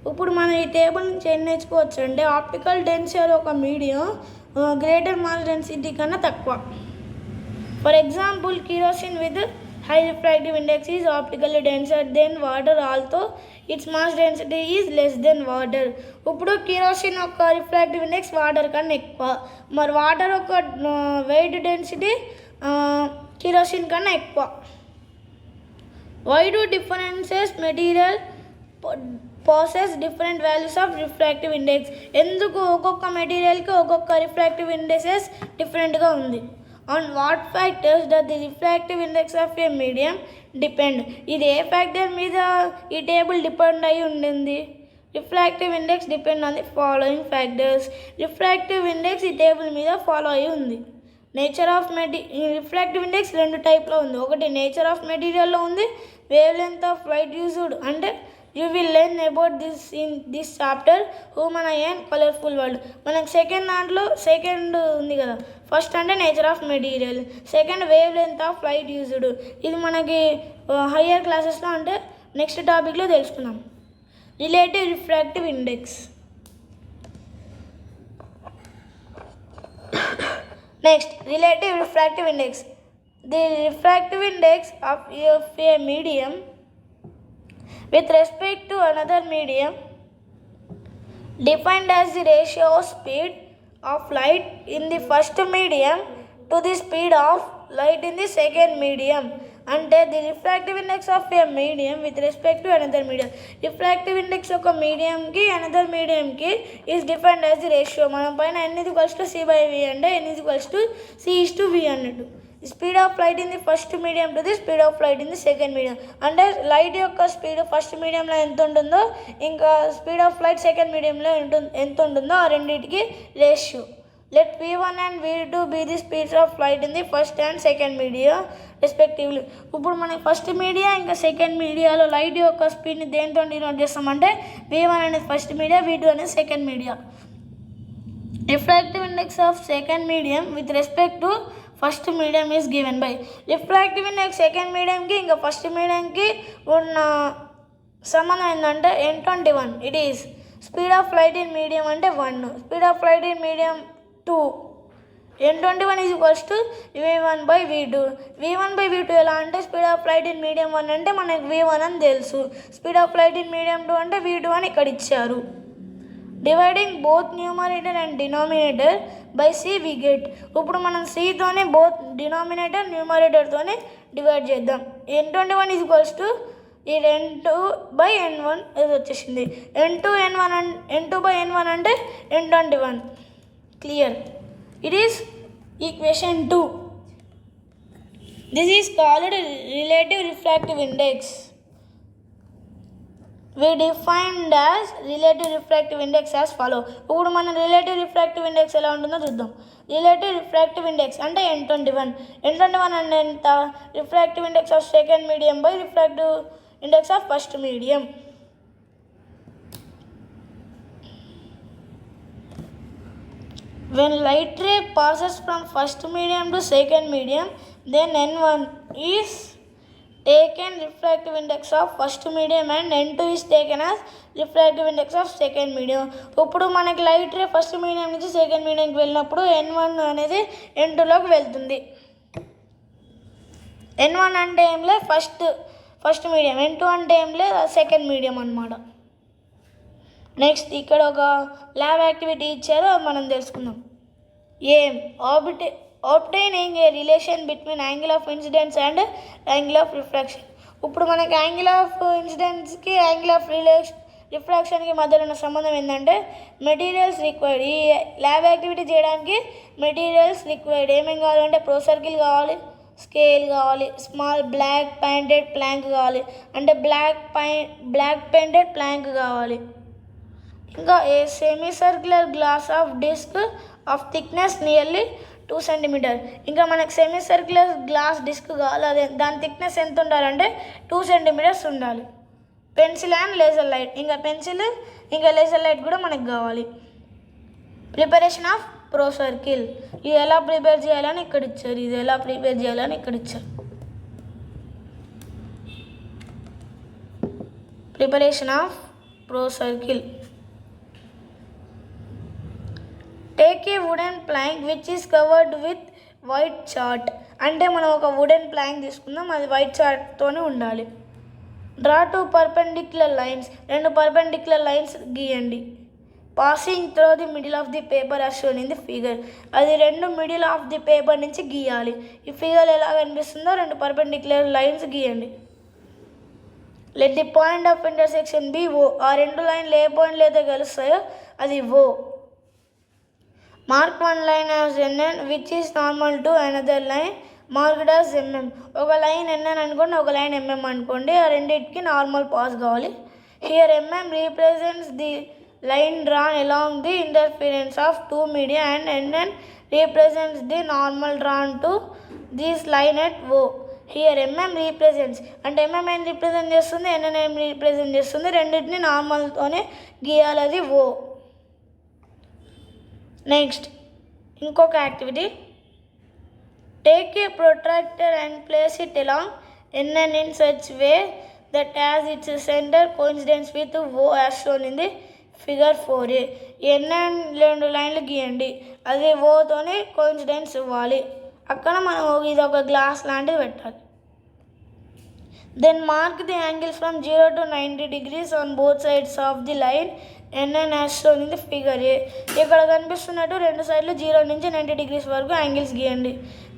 ఇప్పుడు మనం ఈ టేబుల్ నుంచి ఏం నేర్చుకోవచ్చు అంటే ఆప్టికల్ డెన్సర్ ఒక మీడియం గ్రేటర్ మాస్ డెన్సిటీ కన్నా తక్కువ. For example kerosene with high refractive index is optically denser than water although its mass density is less than water. ఇప్పుడు కిరోసిన్ యొక్క రిఫ్రాక్టివ్ ఇండెక్స్ వాటర్ కన్నా ఎక్కువ, మరి వాటర్ యొక్క wait density kerosene కన్నా ఎక్కువ. Why do differences material possess different values of refractive index? ఎందుకు ఒక్కొక్క మెటీరియల్కి ఒక్కొక్క రిఫ్రాక్టివ్ ఇండెక్సెస్ డిఫరెంట్గా ఉంది? On what factors does the refractive index of a medium depend? ఇది ఏ ఫ్యాక్టర్ మీద ఈ టేబుల్ డిపెండ్ అయి ఉంటుంది? Refractive index depend on the following factors. Refractive index ఈ టేబుల్ మీద ఫాలో అయి ఉంది. నేచర్ ఆఫ్ రిఫ్రాక్టివ్ ఇండెక్స్ రెండు టైప్లో ఉంది. ఒకటి నేచర్ ఆఫ్ మెటీరియల్లో ఉంది, wavelength of light used. అంటే you will learn about this in this chapter human eye and colourful world. మనకు సెకండ్ ఉంది కదా, ఫస్ట్ అంటే nature of material, second wavelength of light used. ఇది మనకి higher క్లాసెస్లో అంటే నెక్స్ట్ టాపిక్లో తెలుసుకున్నాం. Relative refractive index. Next, relative refractive index. The refractive index of a medium with respect to another medium defined as the ratio of speed of light in the first medium to the speed of light in the second medium. అంటే the refractive index of a medium with respect to another medium. Refractive index ఒక మీడియంకి another మీడియంకి is defined as the ratio. మనం పైన n=c/v అంటే n=c/v అన్నట్టు. Speed of light in the first medium to the speed of light in the second medium. అంటే లైట్ యొక్క స్పీడ్ ఫస్ట్ మీడియంలో ఎంత ఉంటుందో ఇంకా స్పీడ్ ఆఫ్ లైట్ సెకండ్ మీడియంలో ఎంత ఉంటుందో ఆ రెండింటికి ratio. Let v1 and v2 be the speeds of light in the first and second media respectively. ఇప్పుడు మనకి ఫస్ట్ మీడియా ఇంకా సెకండ్ మీడియాలో లైట్ యొక్క స్పీడ్ని దేంతో డినోట్ చేస్తామంటే v1 అనేది ఫస్ట్ మీడియా, v2 అనేది second media. Refractive index of second medium with respect to first medium is given by. Refractive index second మీడియంకి ఇంకా ఫస్ట్ మీడియంకి ఉన్న సంబంధం ఏంటంటే n21. It is speed of light in medium అంటే 1, speed of light in medium 2. n21 v1/v2. v1/v2 ఎలా అంటే speed of light in medium 1 అంటే మనకు v1 అని తెలుసు, speed of light in medium 2 అంటే v2 అని ఇక్కడ ఇచ్చారు. Dividing both numerator and denominator by c we get. ఇప్పుడు మనం cతోనే బోత్ డినామినేటర్ న్యూమరేటర్తోనే డివైడ్ చేద్దాం. n21 ఈ n2/n1 ఇది వచ్చేసింది. n2/n1 అంటే n21. Clear. It is equation 2. This is called relative refractive index. we defined as relative refractive index as follow. ఇప్పుడు మనం relative refractive index ఎలా ఉంటుందో చూద్దాం. రిలేటివ్ రిఫ్రాక్టివ్ ఇండెక్స్ అంటే n21. n21 అంటే ఎంత? Refractive index of second medium by refractive index of first medium. When light ray passes from first medium to second medium, then n1 is taken refractive index of first medium and n2 is taken as refractive index of second medium. ఇప్పుడు మనకి light ray first medium నుంచి second మీడియంకి వెళ్ళినప్పుడు n1 అనేది n2లోకి వెళ్తుంది. n1 అంటే ఏం లేదు first medium, n2 అంటే ఏం లేదు సెకండ్ మీడియం అన్నమాట. నెక్స్ట్ ఇక్కడ ఒక ల్యాబ్ యాక్టివిటీ ఇచ్చారు, అది మనం తెలుసుకుందాం. ఏం obtaining a relation between angle of incidence and angle of refraction. ఇప్పుడు మనకి యాంగిల్ ఆఫ్ ఇన్సిడెన్స్కి యాంగిల్ ఆఫ్ రిఫ్రాక్షన్కి మధ్యలో ఉన్న సంబంధం ఏంటంటే మెటీరియల్స్ రిక్వైర్డ్. ఈ ల్యాబ్ యాక్టివిటీ చేయడానికి మెటీరియల్స్ రిక్వైర్డ్. ఏమేమి కావాలంటే ప్రో సర్కిల్ కావాలి, స్కేల్ కావాలి, స్మాల్ బ్లాక్ పెయింటెడ్ ప్లాంక్ కావాలి, అంటే బ్లాక్ పెయింటెడ్ ప్లాంక్ కావాలి. ఇంకా a semicircular glass of disc of thickness nearly 2 cm. ఇంకా మనకు సెమీ సర్క్యులర్ గ్లాస్ డిస్క్ కావాలి, అదే దాని థిక్నెస్ ఎంత ఉండాలంటే 2 cm ఉండాలి. పెన్సిల్ అండ్ లేజర్ లైట్, ఇంకా పెన్సిల్ ఇంకా లేజర్ లైట్ కూడా మనకు కావాలి. ప్రిపరేషన్ ఆఫ్ ప్రో సర్కిల్, ఇది ఎలా ప్రిపేర్ చేయాలని ఇక్కడ ఇచ్చారు, ఇది ఎలా ప్రిపేర్ చేయాలని ఇక్కడ ఇచ్చారు. Preparation of pro circle. Take a wooden plank which is covered with white chart. అంటే మనం ఒక వుడెన్ ప్లాంక్ తీసుకుందాం, అది వైట్ చార్ట్తోనే ఉండాలి. Draw 2 perpendicular lines, 2 perpendicular lines గీయండి. Passing through the middle of the paper as shown in the figure. అది 2 middle of the paper నుంచి గీయాలి. ఈ ఫిగర్ ఎలా కనిపిస్తుందో 2 పర్పెండిక్యులర్ లైన్స్ గీయండి. Let the point of intersection be O. ఆ 2 లైన్లు ఏ పాయింట్లు అయితే కలుస్తాయో అది O. Mark 1 line as NN which is normal to another line marked as MM. ఒక లైన్ NN అనుకోండి, ఒక లైన్ MM అనుకోండి, ఆ రెండింటికి నార్మల్ పాస్ కావాలి. Here MM represents the line drawn along the interference of 2 media and NN represents the normal drawn to this line at O. Here MM రీప్రజెంట్స్ అంటే MM ఏం represent చేస్తుంది, NN ఏం represent చేస్తుంది, రెండింటిని నార్మల్తోనే గీయాలి, అది O. నెక్స్ట్ ఇంకొక activity. Take a protractor and place it along NN in such way that as its center coincides with O as shown in the figure 4a. ఎన్ రెండు లైన్లు గీయండి. అది ఓతోని కోఇన్సిడెన్స్ ఇవ్వాలి. అక్కడ మనం ఇది ఒక గ్లాస్ లాంటిది పెట్టాలి. Then mark the angles from 0 to 90 degrees on both sides of the line NN as shown in the figure A. ఇక్కడ కనిపిస్తున్నట్టు రెండు సైడ్లు 0 నుంచి 90 degrees వరకు యాంగిల్స్ గీయండి.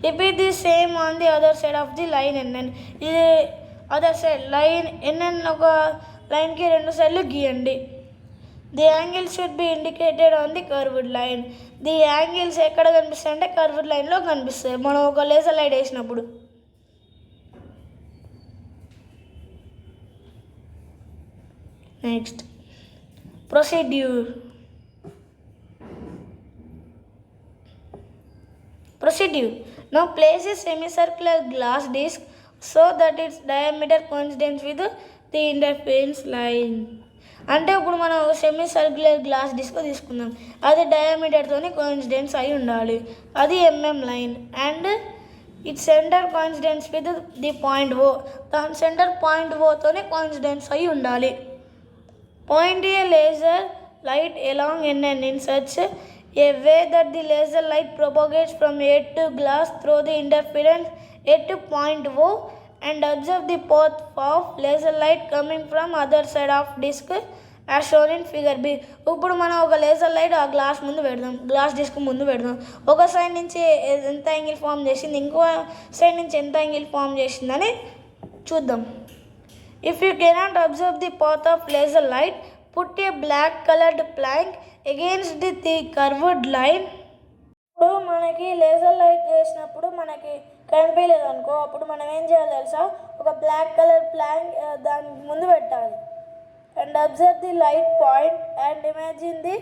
Repeat the same on the other side of the line NN. ఇది other side line NN ఒక లైన్కి రెండు సైడ్లు గీయండి. The angle should be indicated on the curved line. The angles ఎక్కడ కనిపిస్తాయి అంటే కర్వ్డ్ లైన్లో కనిపిస్తాయి మనం ఒక లేజర్ లైట్ వేసినప్పుడు. Next procedure. Now place a semicircular glass disc so that its diameter coincides with the interference line. అంటే ఇప్పుడు మనం సెమీ సర్క్యులర్ గ్లాస్ డిస్క్ తీసుకుందాం. అది డయామీటర్తోని కోయిన్సిడెన్స్ అయి ఉండాలి. అది MM line and it centre coincidence with the point O. దాని centre point ఓతోనే coincidence అయి ఉండాలి. Point a laser light along NN in such a way that the laser light propagates from A to glass through the interference A to point O and observe the path of laser light coming from other side of disc as shown in figure B. ఇప్పుడు మనం ఒక laser light ఆ glass ముందు పెడదాం, glass disc ముందు పెడదాం. ఒక side నుంచి ఎంత యాంగిల్ ఫామ్ చేసింది, ఇంకో సైడ్ నుంచి ఎంత యాంగిల్ ఫామ్ చేసిందని చూద్దాం. If you cannot observe the path of laser light, put a black colored plank against the curved line. ఇప్పుడు మనకి లేజర్ లైట్ వేసినప్పుడు మనకి కనిపించలేదు అనుకో, అప్పుడు మనం ఏం చేయాలి తెలుసా, ఒక బ్లాక్ కలర్ ప్లాంక్ దాని ముందు పెట్టాలి. And observe the light point and imagine the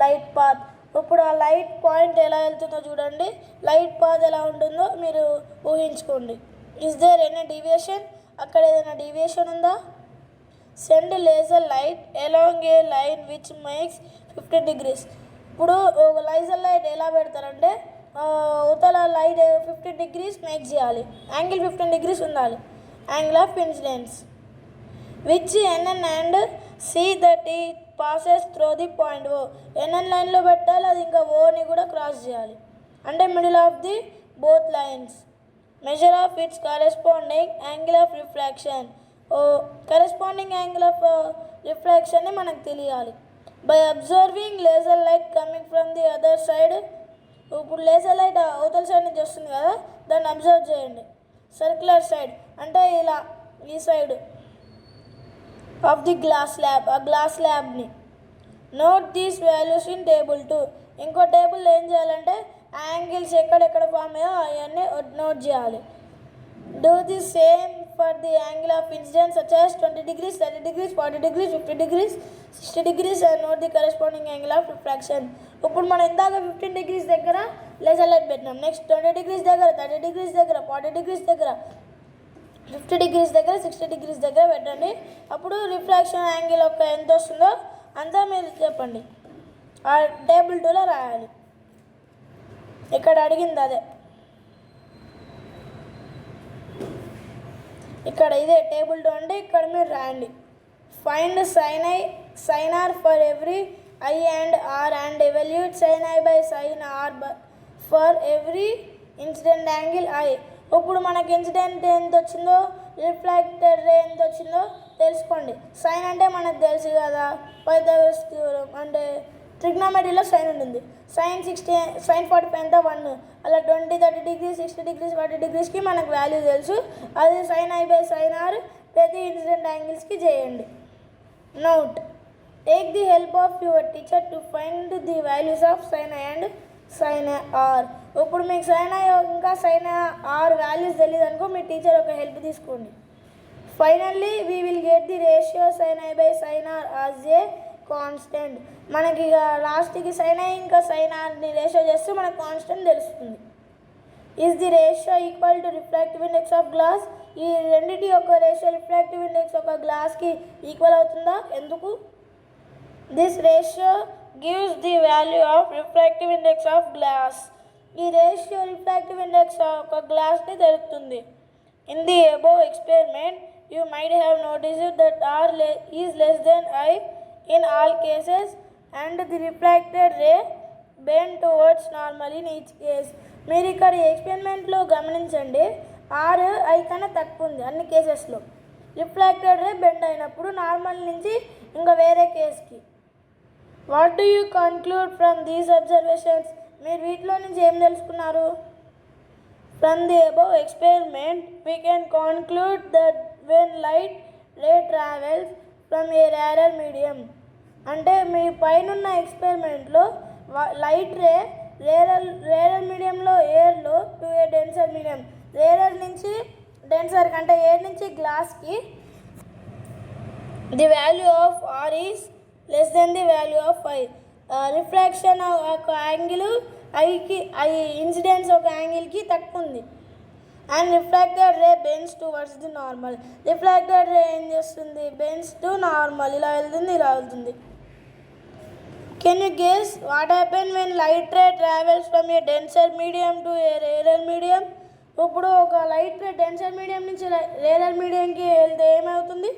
light path. ఇప్పుడు ఆ లైట్ పాయింట్ ఎలా వెళ్తుందో చూడండి, లైట్ పాత్ ఎలా ఉంటుందో మీరు ఊహించుకోండి. Is there any deviation? అక్కడ ఏదైనా డీవియేషన్ ఉందా? Send laser light along a line which makes 15 degrees. ఇప్పుడు ఒక లేజర్ లైట్ ఎలా పెడతారంటే ఉతల లైట్ 15 degrees మేక్ చేయాలి, యాంగిల్ 15 degrees ఉండాలి, angle of incidence which NN and see that ఈ passes through the point O. NN లైన్లో పెట్టాలి, అది ఇంకా ఓని కూడా క్రాస్ చేయాలి, అంటే middle of the both lines. Measure of its corresponding angle of refraction. Corresponding angle of refraction ni manaku teliyali. By observing laser light coming from the other side. ఇప్పుడు laser light అవతల side నుంచి వస్తుంది కదా, దాన్ని observe చేయండి. Circular side అంటే ఇలా ఈ side of the glass slab, ఆ గ్లాస్ ల్యాబ్ని. Note these values in table 2. ఇంకో టేబుల్ ఏం చేయాలంటే యాంగిల్స్ ఎక్కడెక్కడ ఫామ్ అయ్యో అవన్నీ నోట్ చేయాలి. Do the same for the angle of incidence such as 20 degrees, 30 degrees, 40 degrees, 50 degrees, 60 degrees and note the corresponding angle of refraction. ఇప్పుడు మనం ఇందాక 15 degrees దగ్గర లేజర్ లైట్ పెట్టినాం, నెక్స్ట్ 20 degrees దగ్గర, 30 degrees దగ్గర, 40 degrees దగ్గర, 50 degrees దగ్గర, 60 degrees దగ్గర పెట్టండి. అప్పుడు రిఫ్రాక్షన్ యాంగిల్ ఒక ఎంత వస్తుందో అంతా మీరు చెప్పండి, ఆ టేబుల్ 2లో రాయాలి. ఇక్కడ అడిగింది అదే, ఇక్కడ ఇదే టేబుల్ 2 అంటే ఇక్కడ మీరు రాయండి. Find sine R for every I and R and evaluate sine I by sine R for every incident angle I. ఇప్పుడు మనకి ఇన్సిడెంట్ ఎంత వచ్చిందో, రిఫ్లెక్టెడ్ రే ఎంత వచ్చిందో తెలుసుకోండి. సైన్ అంటే మనకు తెలుసు కదా, పైథాగరస్ థియోరమ్ అంటే ట్రిగ్నోమెట్రీలో సైన్ ఉంటుంది. సైన్ 45 ఎంత 1, అలా 20, 30 degrees, 60 degrees, 40 degreesకి మనకు వాల్యూ తెలుసు. అది sine I by sine R ప్రతి ఇన్సిడెంట్ యాంగిల్స్కి చేయండి. Note, take the help of your teacher to find the values of sine I and sine R. ఇప్పుడు మీకు సైన్ ఐ ఇంకా సైన్ ఆర్ వాల్యూస్ తెలియదు అనుకో, మీ టీచర్ ఒక హెల్ప్ తీసుకోండి. Finally we will get the ratio sine I by sine R as a constant. మనకి ఇక లాస్ట్కి సైన్ ఐ ఇంకా సైన్ ఆర్ని రేషియో చేస్తే మనకు కాన్స్టెంట్ తెలుస్తుంది. Is the ratio equal to refractive index of glass. ఈ రెండింటి యొక్క రేషియో రిఫ్రాక్టివ్ ఇండెక్స్ ఒక గ్లాస్కి ఈక్వల్ అవుతుందా? ఎందుకు? This ratio gives the value of refractive index of glass. ఈ రేషియో రిఫ్రాక్టివ్ ఇండెక్స్ ఒక గ్లాస్ని తెలుపుతుంది. In the above experiment you might have noticed that R is less than I in all cases and the refracted ray bend towards normal in each case. మీరు ఇక్కడ ఎక్స్పెరిమెంట్లో గమనించండి, R I కన్నా తక్కువ ఉంది అన్ని కేసెస్లో. రిఫ్రాక్టెడ్ రే బెండ్ అయినప్పుడు normal నుంచి ఇంకా వేరే కేస్కి. What do you conclude from these observations? మీరు వీటిలో నుంచి ఏం తెలుసుకున్నారు? From the above experiment we can conclude that when light ray travels from a rarer medium. అంటే మీ పైన ఎక్స్పెరిమెంట్లో లైట్ రే రేరర్ మీడియంలో ఎయిర్లో to a denser medium, rarer నుంచి డెన్సర్ అంటే ఎయిర్ నుంచి గ్లాస్కి the value of R is less than the value of I. Refraction ఒక యాంగిల్ ఐకి ఇన్సిడెన్స్ ఒక యాంగిల్కి తక్కువ ఉంది. And refracted ray bends towards the normal. Refracted ray ఏం చేస్తుంది? బెండ్స్ టు నార్మల్, ఇలా వెళ్తుంది ఇలా వెళ్తుంది. Can you guess what happen when light ray travels from A denser medium to A rarer medium? ఇప్పుడు ఒక లైట్ రే డెన్సర్ మీడియం నుంచి rarer మీడియంకి వెళ్తే ఏమవుతుంది?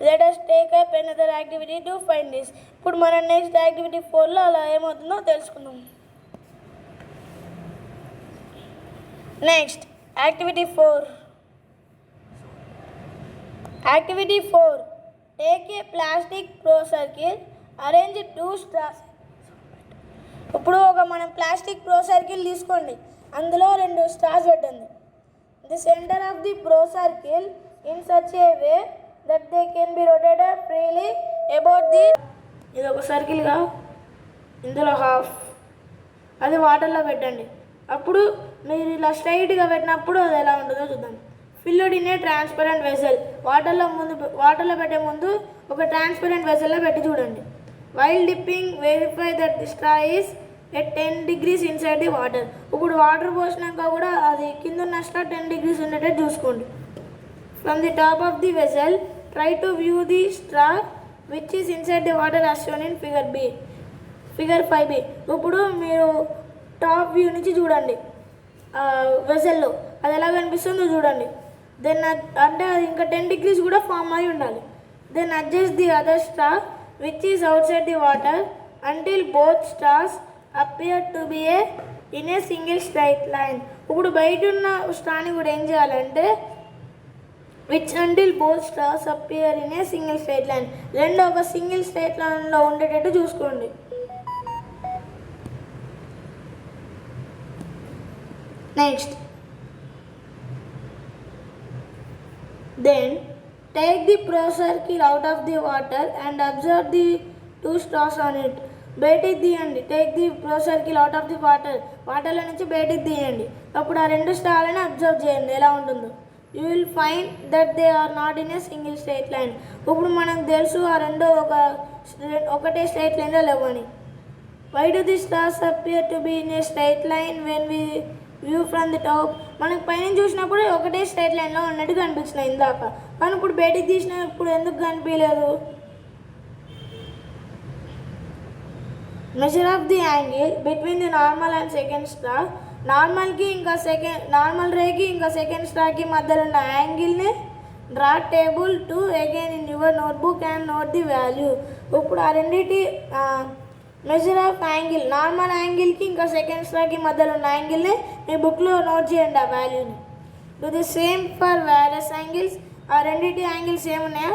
Let us take up another activity to find this. ఇప్పుడు మనం next activity 4లో అలా ఏమవుతుందో తెలుసుకుందాం. Next activity 4. Activity 4, take a plastic pro circle, arrange 2 stars. ఇప్పుడు మనం ప్లాస్టిక్ ప్రో సర్కిల్ తీసుకోండి, అందులో 2 స్టార్స్ పెట్టండి. The centre of the pro circle in such a way that they can be rotated freely about the. ఇది ఒక సర్కిల్గా ఇందులో half అది వాటర్లో పెట్టండి. అప్పుడు మీరు ఇలా స్ట్రైట్గా పెట్టినప్పుడు అది ఎలా ఉంటుందో చూద్దాం. Filled in a transparent vessel. వాటర్లో పెట్టే ముందు ఒక ట్రాన్స్పరెంట్ వెసల్లో పెట్టి చూడండి. While dipping verify that the straw is at 10 degrees inside the water. ఇప్పుడు వాటర్ పోసినాక కూడా అది కింద ఉన్న స్ట్రా 10 degrees ఉండేటట్టు చూసుకోండి. From the top of the vessel try to view the straw which is inside the water as shown in figure 5b. ఇప్పుడు మీరు top view నుంచి చూడండి వెసల్లో, అది ఎలా కనిపిస్తుందో చూడండి. దెన్ అంటే అది ఇంకా 10 degrees కూడా ఫామ్ అయి ఉండాలి. Then adjust the other straw which is outside the water until both stars appear to be in a single straight line. ఇప్పుడు బయట ఉన్న స్ట్రాని కూడా ఏం చేయాలంటే which until both stars appear in a single straight line, రెండు ఒక single straight లైన్లో ఉండేటట్టు చూసుకోండి. Next then take the pro circle out of the water and observe the 2 stars on it. బయటికి తీయండి. Take the pro circle out of the వాటర్లో నుంచి బయటికి తీయండి. అప్పుడు ఆ 2 స్టార్లను అబ్జర్వ్ చేయండి ఎలా ఉంటుందో. You will find that they are not in a single straight line. ఇప్పుడు మనకు తెలుసు ఆ రెండు ఒకటే స్ట్రైట్ లైన్లో లేవని. Why do the stars appear to be in a straight line when we view from the top? మనకు పైన చూసినప్పుడు ఒకటే స్ట్రైట్ లైన్లో ఉన్నట్టు కనిపించినాయి ఇందాక, కానీ ఇప్పుడు బయటికి తీసినప్పుడు ఎందుకు కనిపించలేదు? Measure of the angle between the normal and second star. Normal రేకి ఇంకా సెకండ్ స్టార్కి మధ్యలో ఉన్న యాంగిల్ని draw table two again in your notebook and note the value. ఇప్పుడు ఆ రెండింటి మెజర్ ఆఫ్ యాంగిల్, నార్మల్ యాంగిల్కి ఇంకా సెకండ్ స్టార్కి మధ్యలో ఉన్న యాంగిల్ని మీ బుక్లో నోట్ చేయండి ఆ వాల్యూని. Do the same for various angles. ఆ రెండింటి యాంగిల్స్ ఏమున్నాయో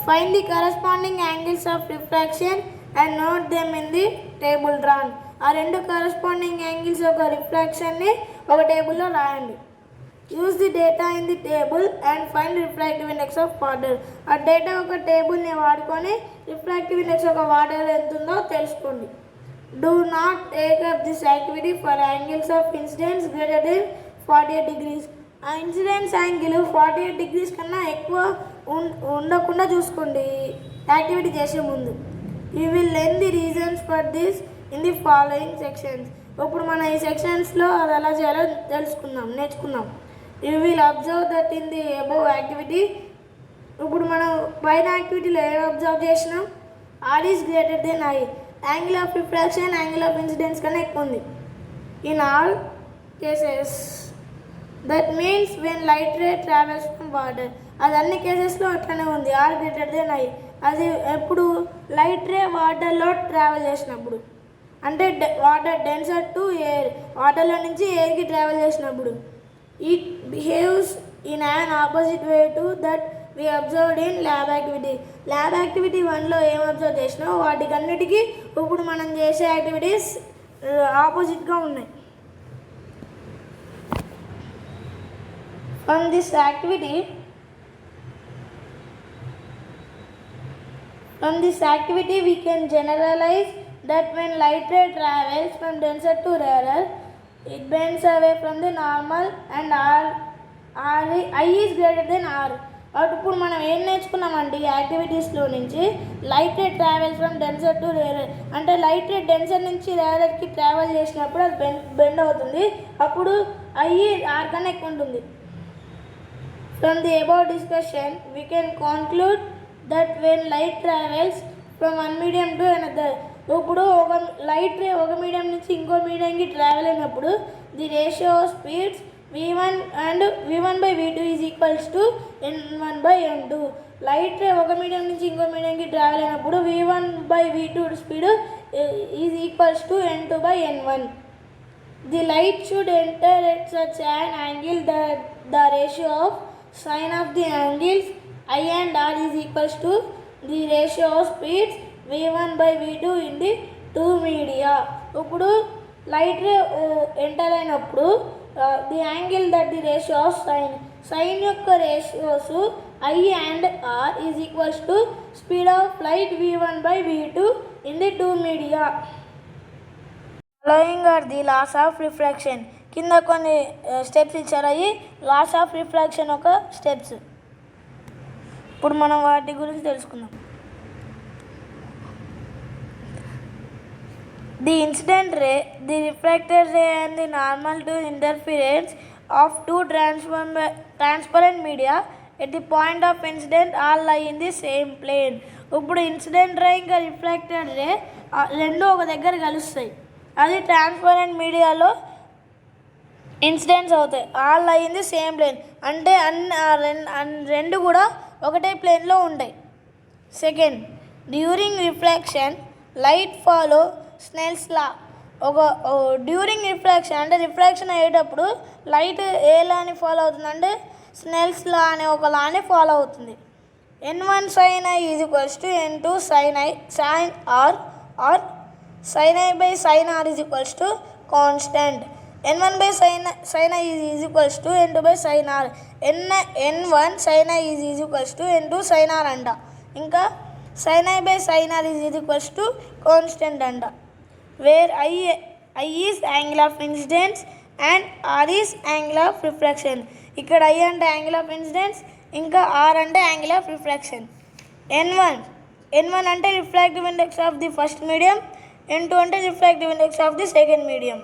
find the corresponding angles of refraction and note them in the table drawn. ఆ 2 కరస్పాండింగ్ యాంగిల్స్ యొక్క రిఫ్రాక్షన్ని ఒక టేబుల్లో రాయండి. Use the data in the table and find refractive index of water. ఆ data ఒక టేబుల్ని వాడుకొని రిఫ్రాక్టివ్ ఇండెక్స్ ఒక వాటర్ ఎంత ఉందో తెలుసుకోండి. Do not take up this activity for angles of incidence greater than 48 degrees. ఆ ఇన్సిడెన్స్ యాంగిల్ 48 degrees కన్నా ఎక్కువ ఉండకుండా చూసుకోండి యాక్టివిటీ చేసే ముందు. You will learn the reasons for this in the following sections. ఇప్పుడు మన ఈ సెక్షన్స్లో అది ఎలా చేయాలో నేర్చుకుందాం. You will observe that in the above activity. ఇప్పుడు మనం పైన యాక్టివిటీలో ఏం అబ్జర్వ్ చేసినాం? R is greater than I. Angle of refraction angle of incidence కన్నా ఎక్కువ ఉంది in all cases. That means when light ray travels from water. అది అన్ని కేసెస్లో అట్లనే ఉంది. R greater than I. అది ఎప్పుడు లైట్ రే వాటర్లో ట్రావెల్ చేసినప్పుడు, అంటే వాటర్ డెన్సర్ టు ఎయిర్, వాటర్లో నుంచి ఎయిర్కి ట్రావెల్ చేసినప్పుడు. It behaves in an opposite way to that we observed in lab activity. Lab activity 1లో ఏం అబ్జర్వ్ చేసినావు వాటికన్నిటికీ ఇప్పుడు మనం చేసే యాక్టివిటీస్ ఆపోజిట్గా ఉన్నాయి. From this activity we can generalize that when light ray travels from denser to rarer, it bends away from the normal and I is greater than R. ఇప్పుడు మనం ఏం నేర్చుకున్నామంటే ఈ యాక్టివిటీస్లో నుంచి light ray travels from denser to rarer, అంటే light ray denser నుంచి రేరర్కి travel చేసినప్పుడు అది బెండ్ అవుతుంది, అప్పుడు ఐ ఆర్ కన్నా ఎక్కువ ఉంటుంది. From the above discussion, we can conclude that when light travels from one medium to another, ఇప్పుడు ఒక లైట్ రే ఒక మీడియం నుంచి ఇంకో మీడియంకి ట్రావెల్ అయినప్పుడు the ratio of speeds v1 and v1/v2 is equals to n1/n2. Light ray ఒక medium నుంచి ఇంకో మీడియంకి travel అయినప్పుడు v1/v2 speed is equals to n2/n1. The light should enter at such an angle that the ratio of sine of the angles I and R is equals to the ratio of speeds v1/v2 in the two media. ఇప్పుడు light ray enter అయినప్పుడు the angle that the ratio of sine యొక్క ratios I and R is equals to speed of light v1/v2 in the two media. Following are the laws of refraction. కింద కొన్ని steps ఇచ్చారు, అవి laws of refraction ఒక steps. ఇప్పుడు మనం వాటి గురించి తెలుసుకుందాం. The incident ray, the refracted ray and the normal to interference of two transparent media at the point of incident all lie in the same plane. ఇప్పుడు incident ray ఇంకా refracted రే రెండు ఒక దగ్గర కలుస్తాయి, అది ట్రాన్స్పరెంట్ మీడియాలో ఇన్సిడెంట్స్ అవుతాయి. All అయ్యింది సేమ్ ప్లేన్, అంటే రెండు కూడా ఒకటే ప్లేన్లో ఉంటాయి. Second, during refraction light follow Snell's law. During refraction అంటే రిఫ్రాక్షన్ అయ్యేటప్పుడు లైట్ ఏ లాని ఫాలో అవుతుందంటే స్నెల్స్ లా అనే ఒక లాని ఫాలో అవుతుంది. n1 sin I is equals to n2 sin R or sin I/sin R is equals to constant. n1/sin I is equals to n2/sin R. n1 sin I is equals to n2 sin R అంట. ఇంకా sin I/sin R is equals to constant అంట. Where I is angle of incidence and R is angle of refraction. ఇక్కడ I అంటే angle of incidence, ఇంకా R అంటే angle of refraction. n1 అంటే refractive index of the first medium, n2 అంటే refractive index of the second medium.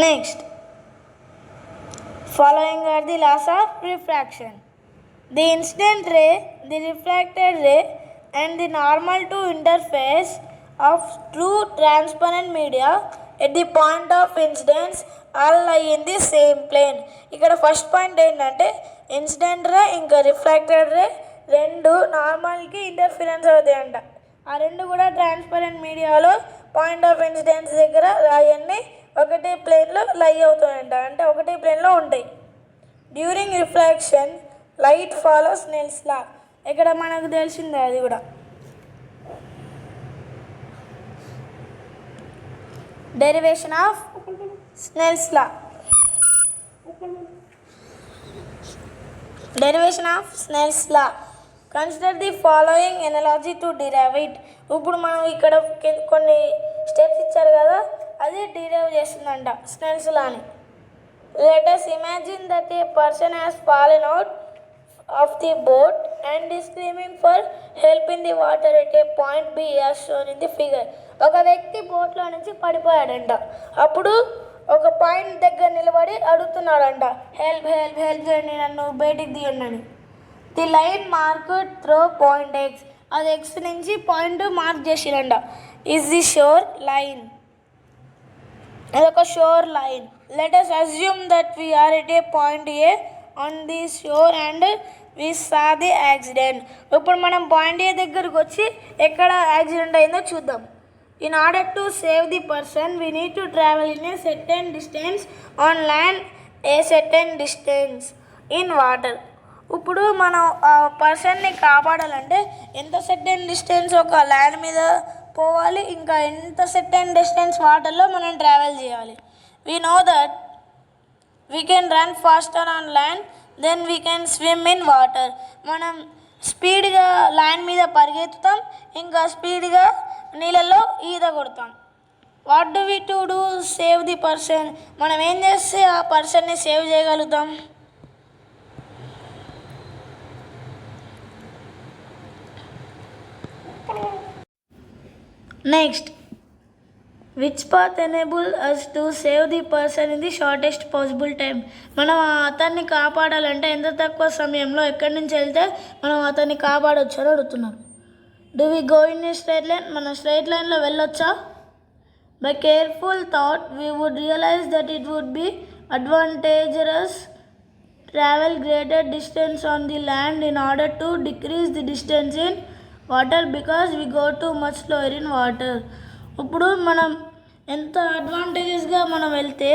Next, following are the laws of refraction. The incident ray, the refracted ray and the normal to interface of two transparent media at the point of incidence all lie in the same plane. ఇక్కడ first point ఏంటంటే incident ray ఇంకా refracted రే రెండు నార్మల్కి interference అవుతాయంట. ఆ రెండు కూడా transparent మీడియాలో point of incidence దగ్గర అవన్నీ ఒకటే ప్లేన్లో లై అవుతాయంట, అంటే ఒకటే ప్లేన్లో ఉంటాయి. During refraction light follow Snell's లా. ఇక్కడ మనకు తెలిసిందే అది కూడా. Derivation of Snell's law. Derivation of Snell's law. Consider the following analogy to derive it. ఇప్పుడు మనం ఇక్కడ కొన్ని స్టెప్స్ ఇచ్చారు కదా, అది డిరైవ్ చేస్తుందంట స్నెల్స్ లాని. Let us imagine that a person has fallen out of the boat and is screaming for help in the water at a point B as shown in the figure. ఒక వ్యక్తి బోట్లో నుంచి పడిపోయాడంట, అప్పుడు ఒక పాయింట్ దగ్గర నిలబడి అడుగుతున్నాడంట, హెల్ప్ హెల్ప్ హెల్ప్ చేయండి, నన్ను బయటికి తీయండి అని. The line marked through point X, అది ఎక్స్ నుంచి పాయింట్ మార్క్ చేసిరంట. ఈజ్ ది షోర్ లైన్, అదొక shore line. let us assume that we are at a point A on the shore and we saw the accident. ఇప్పుడు మనం point ఏ దగ్గరకు వచ్చి ఎక్కడ accident అయిందో చూద్దాం. In order to save the person, we need to travel in a certain distance on land, a certain distance in water. ఇప్పుడు మనం ఆ పర్సన్ని కాపాడాలంటే ఎంత సర్టెన్ డిస్టెన్స్ ఒక ల్యాండ్ మీద పోవాలి, ఇంకా ఎంత సర్టెన్ డిస్టెన్స్ వాటర్లో మనం ట్రావెల్ చేయాలి. We know that we can run faster on land, then we can swim in water. మనం స్పీడ్గా ల్యాండ్ మీద పరిగెత్తుతాం, ఇంకా స్పీడ్గా నీళ్ళల్లో ఈత కొడతాం. What do we to do save the person? మనం ఏం చేస్తే ఆ పర్సన్ని సేవ్ చేయగలుగుతాం? Next, which path enable us to save the person in the shortest possible time? మనం అతన్ని కాపాడాలంటే ఎంత తక్కువ సమయంలో ఎక్కడి నుంచి వెళ్తే మనం అతన్ని కాపాడవచ్చు అని అడుగుతున్నారు. Do we go in a straight line? మనం స్ట్రైట్ లైన్లో వెళ్ళొచ్చా? By careful thought we would realise that it would be advantageous travel greater distance on the land in order to decrease the distance in water because we go too much slower in water. ఇప్పుడు మనం ఎంత అడ్వాంటేజెస్గా మనం వెళ్తే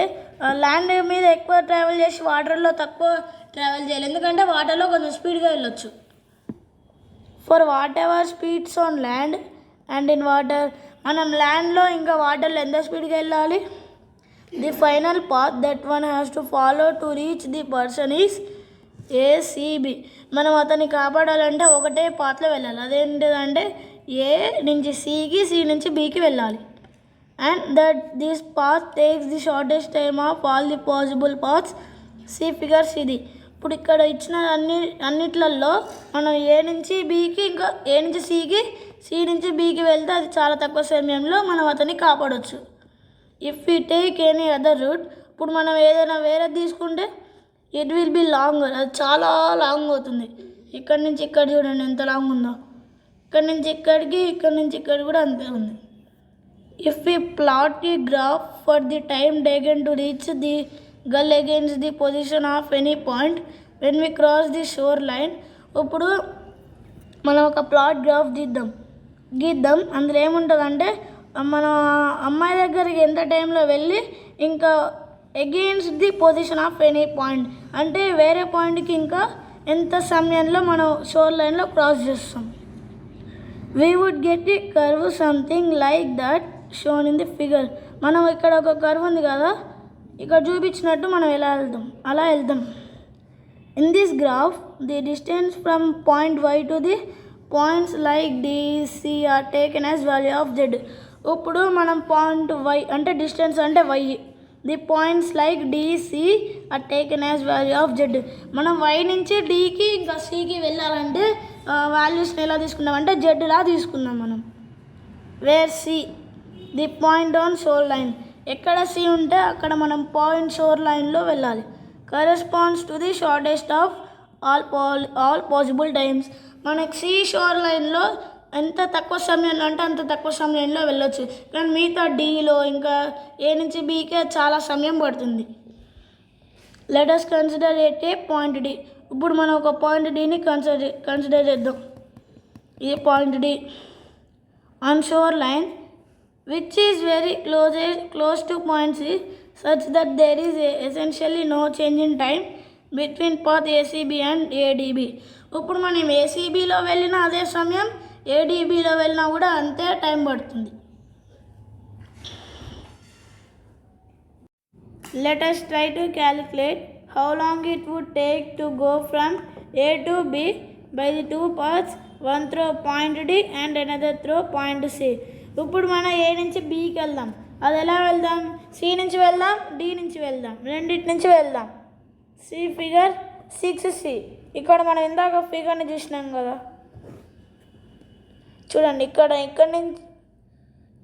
land మీద ఎక్కువ travel చేసి వాటర్లో తక్కువ ట్రావెల్ చేయాలి, ఎందుకంటే వాటర్లో కొంచెం స్పీడ్గా వెళ్ళొచ్చు. For what ever speeds on land and in water, మనం ల్యాండ్లో ఇంకా వాటర్లో ఎంత స్పీడ్గా వెళ్ళాలి? The final path that one has to follow to reach the person is ACB. మనం అతన్ని కాపాడాలంటే ఒకటే పాత్లో వెళ్ళాలి, అదేంటిదంటే ఏ నుంచి సికి, సి నుంచి బికి వెళ్ళాలి. And that this path takes the shortest time of all the possible paths. See figures ఇది. ఇప్పుడు ఇక్కడ ఇచ్చిన అన్నిట్లలో మనం ఏ నుంచి బికి, ఇంకా ఏ నుంచి సికి, సి నుంచి బికి వెళ్తే అది చాలా తక్కువ సమయంలో మనం అతన్ని కాపాడవచ్చు. If we take any other route, ఇప్పుడు మనం ఏదైనా వేరే తీసుకుంటే ఇట్ విల్ బి లాంగ్, అది చాలా లాంగ్ అవుతుంది. ఇక్కడ నుంచి ఇక్కడ చూడండి ఎంత లాంగ్ ఉందో, ఇక్కడ నుంచి ఇక్కడికి, ఇక్కడ నుంచి ఇక్కడ కూడా అంతే ఉంది. If we plot the graph for the time taken to reach the gull against the position of any point when we cross the shore line. ఇప్పుడు మనం ఒక ప్లాట్ గ్రాఫ్ గీద్దాం. అందులో ఏముంటుందంటే మనం అమ్మాయి దగ్గరికి ఎంత టైంలో వెళ్ళి ఇంకా against the position of any point అంటే వేరే పాయింట్కి ఇంకా ఎంత సమయంలో మనం షోర్ లైన్లో క్రాస్ చేస్తాం. We would get the curve something like that shown in the figure. మనం ఇక్కడ ఒక కర్వ్ ఉంది కదా, ఇక్కడ చూపించినట్టు మనం అలా వెళ్దాం. In this graph the distance from point Y to the points like DC are taken as value of Z. ఇప్పుడు మనం పాయింట్ వై అంటే డిస్టెన్స్ అంటే Y, the points like DC are taken as value of Z. మనం Y నుంచి డికి ఇంకా సికి వెళ్ళాలంటే వాల్యూస్ని ఎలా తీసుకుందాం అంటే జెడ్లా తీసుకుందాం మనం. Where C the point on shore line, ఎక్కడ సి ఉంటే అక్కడ మనం పాయింట్ షోర్ లైన్లో వెళ్ళాలి. Corresponds to the shortest of all possible times. మనకి సి షోర్ లైన్లో ఎంత తక్కువ సమయంలో అంటే అంత తక్కువ సమయంలో వెళ్ళొచ్చు, కానీ మిగతా డీలో ఇంకా ఏ నుంచి బీకే చాలా సమయం పడుతుంది. Let us consider a point D. ఇప్పుడు మనం ఒక పాయింట్ డిని కన్సిడర్ చేద్దాం. ఇది point D on shore line which is very close to point C such that there is essentially no change in time between path ACB and ADB. ఇప్పుడు మనం ఏసీబీలో వెళ్ళిన అదే సమయం, ఏడీబీలో వెళ్ళినా కూడా అంతే టైం పడుతుంది. Let us try to calculate how long it would take to go from A to B by the two paths, one through point D and another through point C. ఇప్పుడు మనం ఏ నుంచి బీకి వెళ్దాం, అది ఎలా వెళ్దాం? సి నుంచి వెళ్దాం, డి నుంచి వెళ్దాం, రెండింటి నుంచి వెళ్దాం. C figure 6C. ఇక్కడ మనం ఇందాక ఫిగర్ని చూసినాం కదా, చూడండి ఇక్కడ నుంచి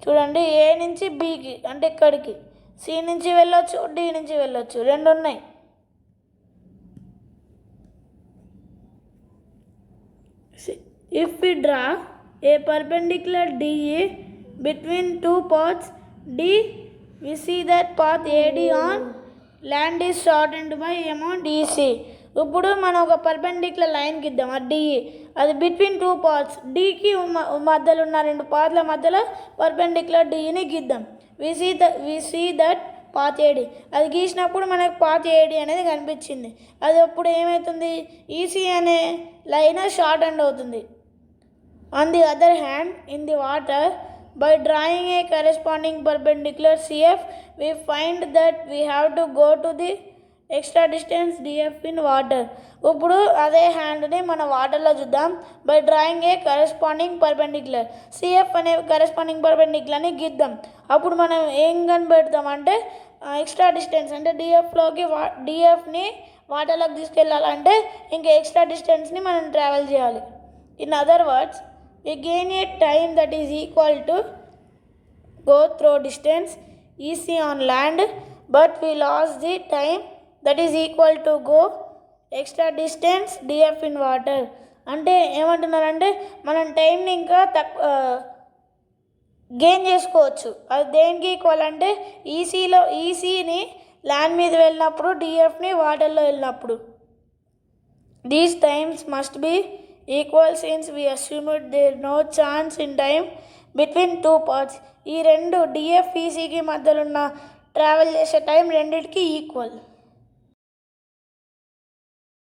చూడండి, ఏ నుంచి బీకి అంటే ఇక్కడికి, సి నుంచి వెళ్ళొచ్చు, డి నుంచి వెళ్ళొచ్చు, రెండు ఉన్నాయి. If we draw a perpendicular DA between two paths D, we see that path AD on land is shortened by amount EC. ఇప్పుడు మనం ఒక పర్పెండిక్యులర్ లైన్ గీద్దాం, అది డిఈ. అది బిట్వీన్ టూ పార్ట్స్, డీకి మధ్యలో ఉన్న రెండు పార్ట్ల మధ్యలో పర్పెండిక్యులర్ డిఈని గీద్దాం. We see that path AD. అది గీసినప్పుడు మనకు పాత్ ఏడి అనేది కనిపించింది. అది అప్పుడు ఏమవుతుంది, ఈసీ అనే లైన్ షార్ట్ అండ్ అవుతుంది. On the other hand, in the water, by drawing a corresponding perpendicular CF, we find that we have to go to the extra distance DF in water. ఇప్పుడు అదే హ్యాండ్ని మన వాటర్లో చూద్దాం. By drawing a corresponding perpendicular CF అనే corresponding పర్పెండిక్యులర్ని గీద్దాం. అప్పుడు మనం ఏం కనిపెడతాం అంటే ఎక్స్ట్రా డిస్టెన్స్ అంటే డిఎఫ్లోకి డిఎఫ్ని వాటర్లోకి తీసుకెళ్ళాలంటే ఇంకా ఎక్స్ట్రా డిస్టెన్స్ని మనం ట్రావెల్ చేయాలి. In other words, we gain a time that is equal to go through distance EC on land, but we lost the time that is equal to go extra distance DF in water. అంటే ఏమంటున్నారంటే మనం టైంని ఇంకా gain చేసుకోవచ్చు. అది దేనికి equal అంటే ఈసీని land మీద వెళ్ళినప్పుడు, డిఎఫ్ని వాటర్లో వెళ్ళినప్పుడు. These times must be equal since we assumed there no chance in time between two parts. ఈ రెండు డిఎఫ్ ఈసీకి మధ్యలో ఉన్న ట్రావెల్ చేసే టైం రెండింటికి ఈక్వల్.